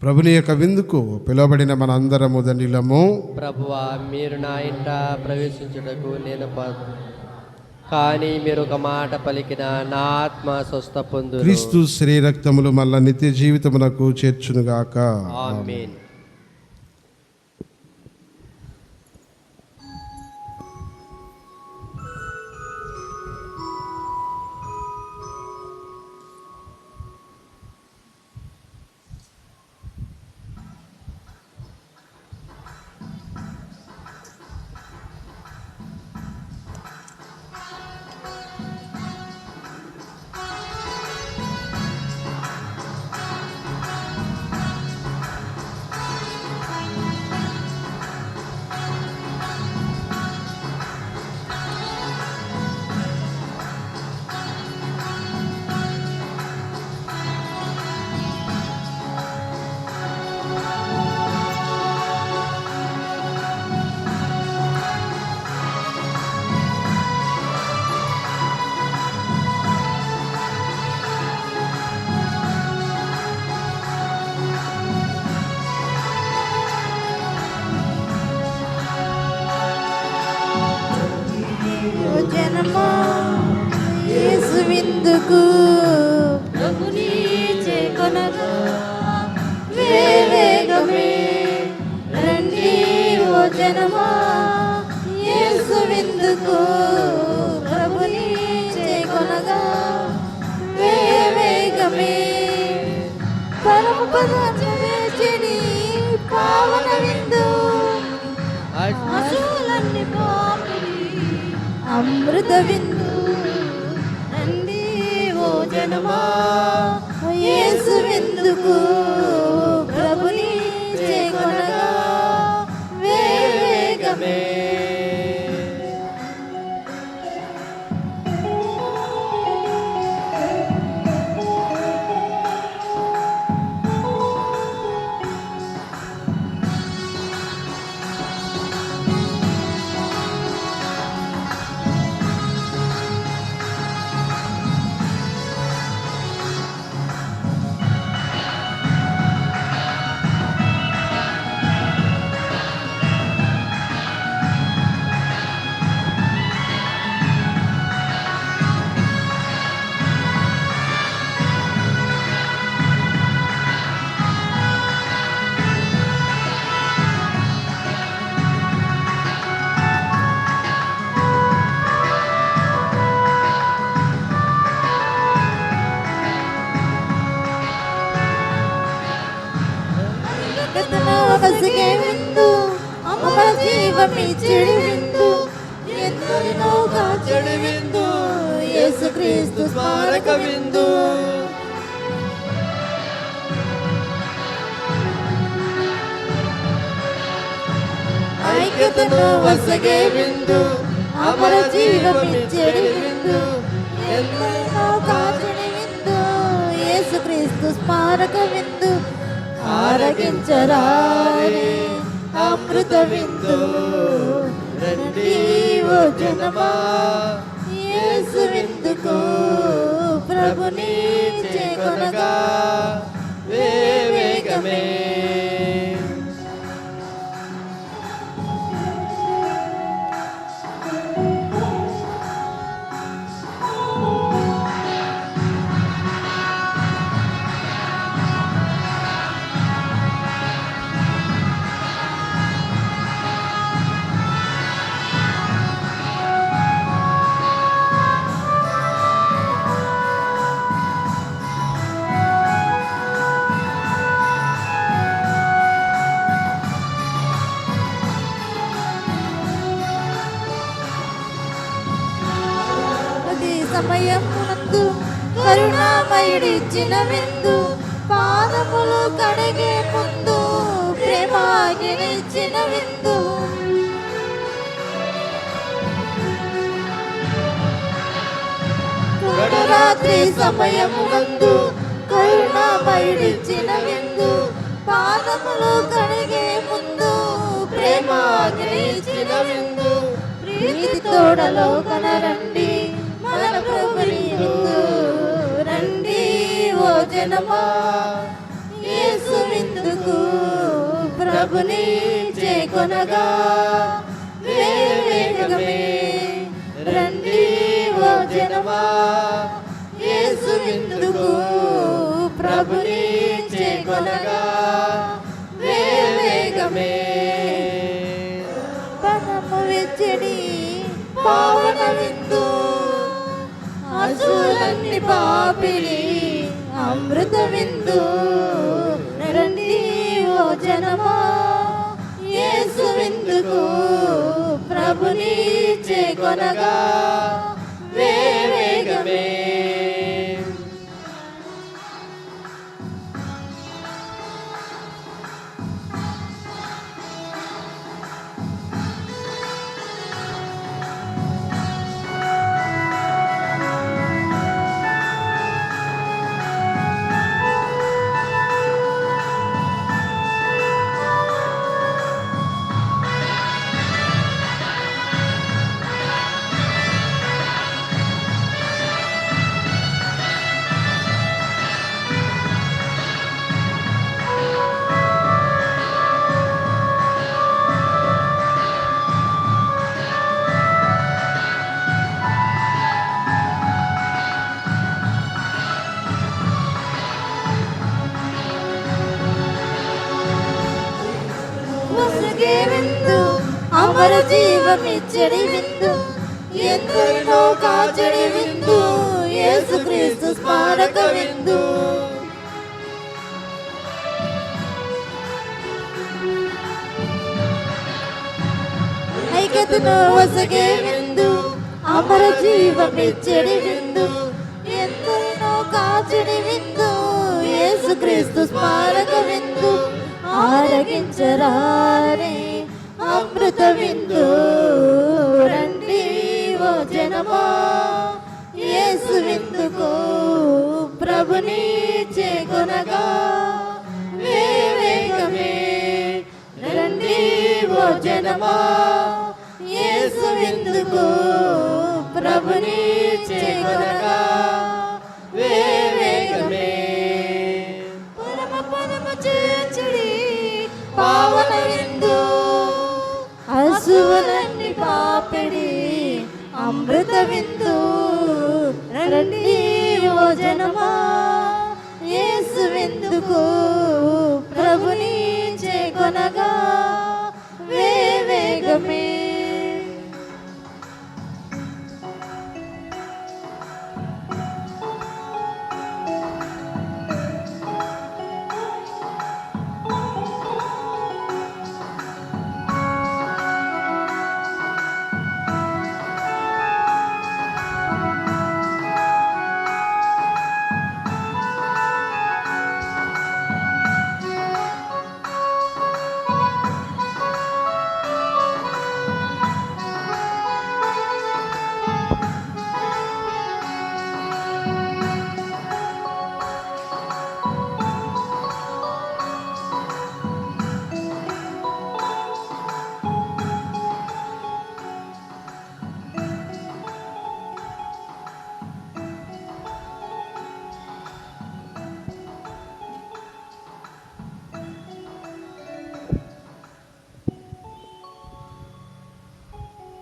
ప్రభుని యొక్క విందుకు పిలువబడిన మనందరము ధన్యులము. ప్రభువా, మీరు నా ఇంట ప్రవేశించుటకు నేను కానీ మీరు ఒక మాట పలికిన నా ఆత్మ స్వస్థ పొందు. క్రీస్తు శ్రీరక్తములు మళ్ళా నిత్య జీవితమునకు చేర్చునుగాక. ఆమేన్. జనమా యేసు విందుకు ప్రభుని చేకొనగా వేగమే రండి. ఓ జనమా యేసు విందుకు ప్రభుని చేకొనగా వేగమే. పరమ పదార్థని పావన విందు అసూలన్నీ పాపిని అమృత విందు రండి. ఓ జనమా యేసు విందుకు ప్రభుని చేకొనగా వేగమే. వసగే విందు అమర జీవమిచ్చడి విందు ఎందరినో కాచడి విందు యేసుక్రీస్తు స్మారక విందు. ఐక్యతను వసగే విందు అమర జీవమిచ్చడి విందు ఎందరినో కాచడి విందు యేసుక్రీస్తు స్మారక విందు. ఆరగించరారే అమృత విందు రండి. ఓ జనమా యేసు విందుకు ప్రభుని చేకొనగా వేగమే. సమయమునందు కరుణామయుడిచ్చిన విందు పాదములు కడిగే ముందు ప్రేమాగినిచ్చిన విందు రాత్రి సమయమునందు కరుణామయుడిచ్చిన విందు పాదములు కడిగే ముందు ప్రేమాగినిచ్చిన విందు ప్రీతి తోడలో కనరండి మన ప్రభుని విందు రండి ఓ జనమా యేసు విందుకు ప్రభుని చేకొనగా వేగమే రండి ఓ జనమా యేసు విందుకు ప్రభుని చేకొనగా వేగమే పదము వెచ్చడి పావన విందు అసూలన్ని పాపిడి అమృత విందు రండి ఓ జనమా యేసు విందుకు ప్రభుని చేకొనగా వేగమే వసగే విందు అమర జీవమిచ్చడి విందు ఎందరినో కాచడి విందు యేసుక్రీస్తు స్మారక విందు ఐక్యతను వసగే విందు అమర జీవమిచ్చడి విందు ఎందరినో కాచడి విందు యేసుక్రీస్తు స్మారక విందు ఆరగించరారే అమృత విందు రండి ఓ జనమా యేసు విందుకు ప్రభుని చేకొనగా వేగమే రండి ఓ జనమా యేసు విందుకు ప్రభుని చేకొనగా వేగమే పరమ పదమ చేర్చుడి పావన విందు అసువులన్నీ పాపిడి అమృత విందు రండి ఓ జనమా యేసు విందుకు ప్రభుని చేకొనగా వేగమే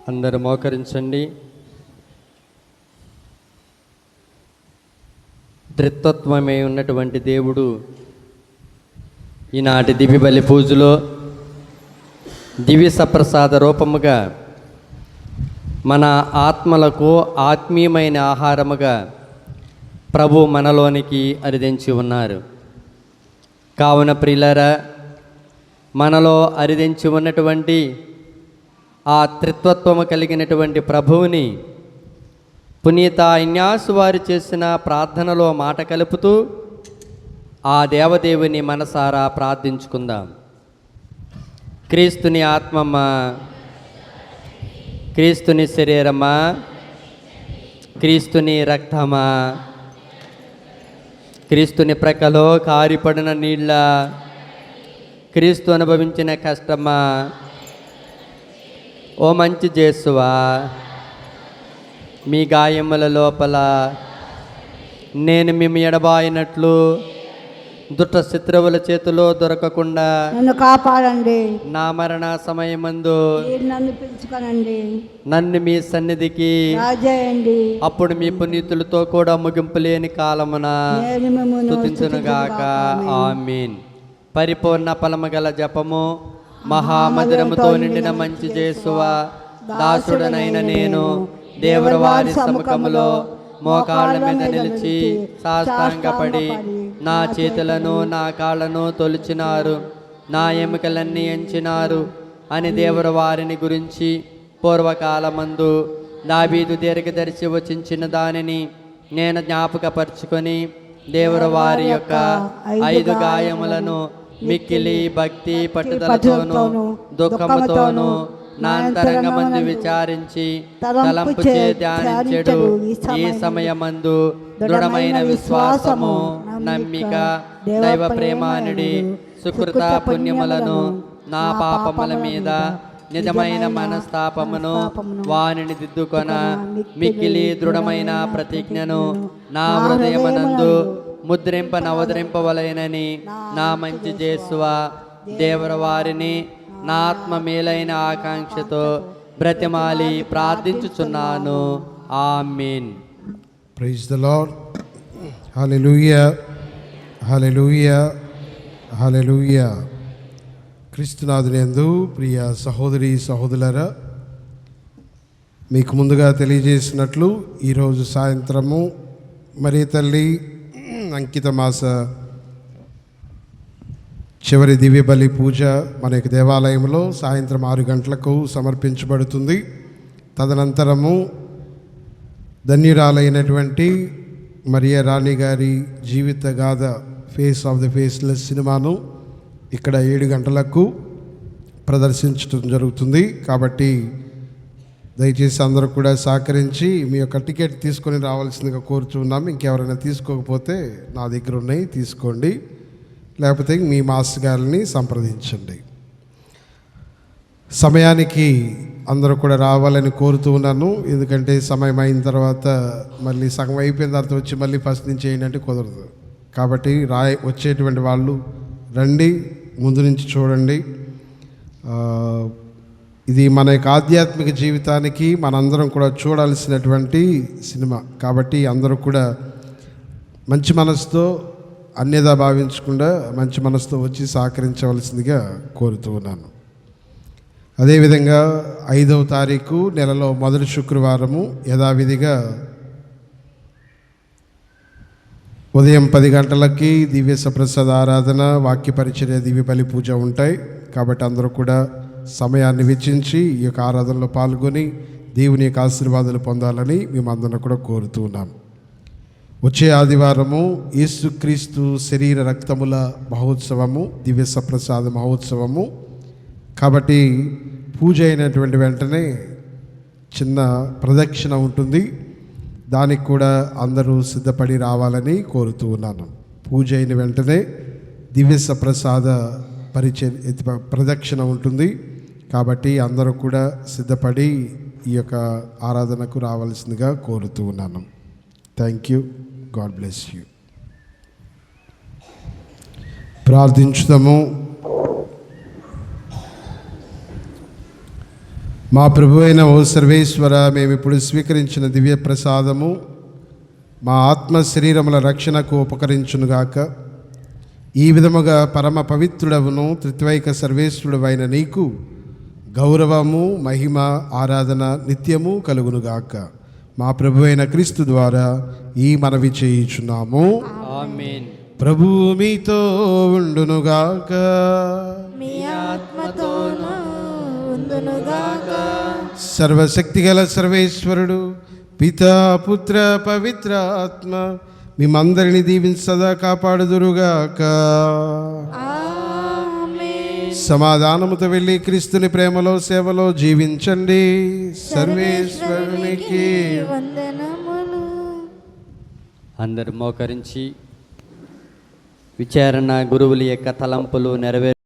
అందరూ మోకరించండి. త్రిత్వమై ఉన్నటువంటి దేవుడు ఈనాటి దివ్య బలి పూజలో దివ్య సప్రసాద రూపముగా మన ఆత్మలకు ఆత్మీయమైన ఆహారముగా ప్రభు మనలోనికి అరిదించి ఉన్నారు. కావున ప్రియులారా, మనలో అరిదించి ఉన్నటువంటి ఆ త్రిత్వత్వము కలిగినటువంటి ప్రభువుని పునీత ఇన్యాసు వారు చేసిన ప్రార్థనలో మాట కలుపుతూ ఆ దేవదేవుని మనసారా ప్రార్థించుకుందాం. క్రీస్తుని ఆత్మమ్మ, క్రీస్తుని శరీరమా, క్రీస్తుని రక్తమా, క్రీస్తుని ప్రక్కలో కారిపడిన నీళ్ళ, క్రీస్తు అనుభవించిన కష్టమా, ఓ మంచి జేసువా, మీ గాయముల లోపల నేను మేము ఎడబాయినట్లు దుష్ట శత్రువుల చేతిలో దొరకకుండా నన్ను కాపాడండి. నా మరణ సమయమందు మీరు నన్ను పిలుచుకోనండి, నన్ను మీ సన్నిధికి రాజేయండి. అప్పుడు మీ పునీతులతో కూడా ముగింపు లేని కాలమున నేను మిమ్మును స్తుతించునుగాక. ఆమీన్. పరిపూర్ణ ఫలము గల జపము. మహామధురముతో నిండిన మంచి జేసువా, దాసుడనైన నేను దేవుని వారి సముఖములో మోకాళ్ళ మీద నిలిచి సాష్టాంగపడి నా చేతులను నా కాళ్ళను తొలిచినారు, నా ఎముకలన్నీ ఎంచినారు అని దేవుని వారిని గురించి పూర్వకాలమందు దావీదు దీర్ఘదర్శి వచించిన దానిని నేను జ్ఞాపకపరుచుకొని దేవుని వారి యొక్క 5 గాయములను మిక్కిలి భక్తి పట్టుదలతోనూ దుఃఖముతోనూ నా అంతరంగమందు విచారించి తలంపు చే ధ్యానించెడు. ఈ సమయమందు దృఢమైన విశ్వాసము, నమ్మిక, దైవ ప్రేమానుడి సుకృత పుణ్యములను, నా పాపముల మీద నిజమైన మనస్తాపమును వానిని దిద్దుకొన మిక్కిలి దృఢమైన ప్రతిజ్ఞను నా హృదయమనందు నవదరింపవలెనని నా మంచి జేసువా దేవుని వారిని నా ఆత్మ మేలైన ఆకాంక్షతో బ్రతిమాలి ప్రార్థించుచున్నాను. ఆమేన్. Praise the Lord. హల్లెలూయా, హల్లెలూయా, హల్లెలూయా. క్రీస్తునాథునియందు ప్రియ సహోదరి సహోదరులారా, మీకు ముందుగా తెలియజేసినట్లు ఈరోజు సాయంత్రము మరి తల్లి అంకిత మాస చివరి దివ్య బలి పూజ మన యొక్క దేవాలయంలో సాయంత్రం 6 గంటలకు సమర్పించబడుతుంది. తదనంతరము ధన్యురాలైనటువంటి మరియా రాణి గారి జీవిత గాథ ఫేస్ ఆఫ్ ద ఫేస్లెస్ సినిమాను ఇక్కడ 7 గంటలకు ప్రదర్శించడం జరుగుతుంది. కాబట్టి దయచేసి అందరూ కూడా సహకరించి మీ యొక్క టికెట్ తీసుకొని రావాల్సిందిగా కోరుచున్నాం. ఇంకెవరైనా తీసుకోకపోతే నా దగ్గర ఉన్నాయి, తీసుకోండి. లేకపోతే మీ మాస్టర్ గారిని సంప్రదించండి. సమయానికి అందరూ కూడా రావాలని కోరుతూ ఉన్నాను. ఎందుకంటే సమయం అయిన తర్వాత మళ్ళీ సగం అయిపోయిన తర్వాత వచ్చి మళ్ళీ ఫస్ట్ నుంచి ఏంటంటే కుదరదు. కాబట్టి వచ్చేటువంటి వాళ్ళు రండి, ముందు నుంచి చూడండి. ఇది మన యొక్క ఆధ్యాత్మిక జీవితానికి మనందరం కూడా చూడాల్సినటువంటి సినిమా. కాబట్టి అందరూ కూడా మంచి మనసుతో, అన్యదా భావించకుండా మంచి మనసుతో వచ్చి సహకరించవలసిందిగా కోరుతూ ఉన్నాను. అదేవిధంగా 5వ తారీఖు నెలలో మొదటి శుక్రవారము యథావిధిగా ఉదయం 10 గంటలకి దివ్య సప్రసాద ఆరాధన, వాక్య పరిచర్య, దివ్య బలి పూజ ఉంటాయి. కాబట్టి అందరూ కూడా సమయాన్ని వెచ్చించి ఈ యొక్క ఆరాధనలో పాల్గొని దేవుని యొక్క ఆశీర్వాదాలు పొందాలని మేమందరం కూడా కోరుతూ ఉన్నాం. వచ్చే ఆదివారము యేసుక్రీస్తు శరీర రక్తముల మహోత్సవము, దివ్య సప్రసాద మహోత్సవము. కాబట్టి పూజ అయినటువంటి వెంటనే చిన్న ప్రదక్షిణ ఉంటుంది. దానికి కూడా అందరూ సిద్ధపడి రావాలని కోరుతూ ఉన్నాను. పూజ అయిన వెంటనే దివ్య సప్రసాద ప్రదక్షిణ ఉంటుంది. కాబట్టి అందరూ కూడా సిద్ధపడి ఈ యొక్క ఆరాధనకు రావాల్సిందిగా కోరుతూ ఉన్నాను. Thank you. God bless you. ప్రార్థించుదాము. మా ప్రభు అయిన ఓ సర్వేశ్వర, మేము ఇప్పుడు స్వీకరించిన దివ్య ప్రసాదము మా ఆత్మ శరీరముల రక్షణకు ఉపకరించునుగాక. ఈ విధముగా పరమ పవిత్రుడవును త్రిత్వైక సర్వేశ్వరుడవైన నీకు గౌరవము, మహిమ, ఆరాధన నిత్యము కలుగునుగాక. మా ప్రభు అయిన క్రీస్తు ద్వారా ఈ మనవి చేయుచున్నాము. ఆమేన్. ప్రభువు మీతో ఉండునుగాక. మీ ఆత్మతోనూ ఉండునుగాక. సర్వశక్తిగల సర్వేశ్వరుడు పితా పుత్ర పవిత్ర ఆత్మ మిమ్మందరిని దీవించి సదా కాపాడుదురుగాక. ఆమేన్. సమాధానముతో వెళ్ళి క్రీస్తుని ప్రేమలో సేవలో జీవించండి. సర్వేశ్వరునికి వందనములు. అందరు మోకరించి విచారణ గురువుల యొక్క తలంపులు నెరవేరు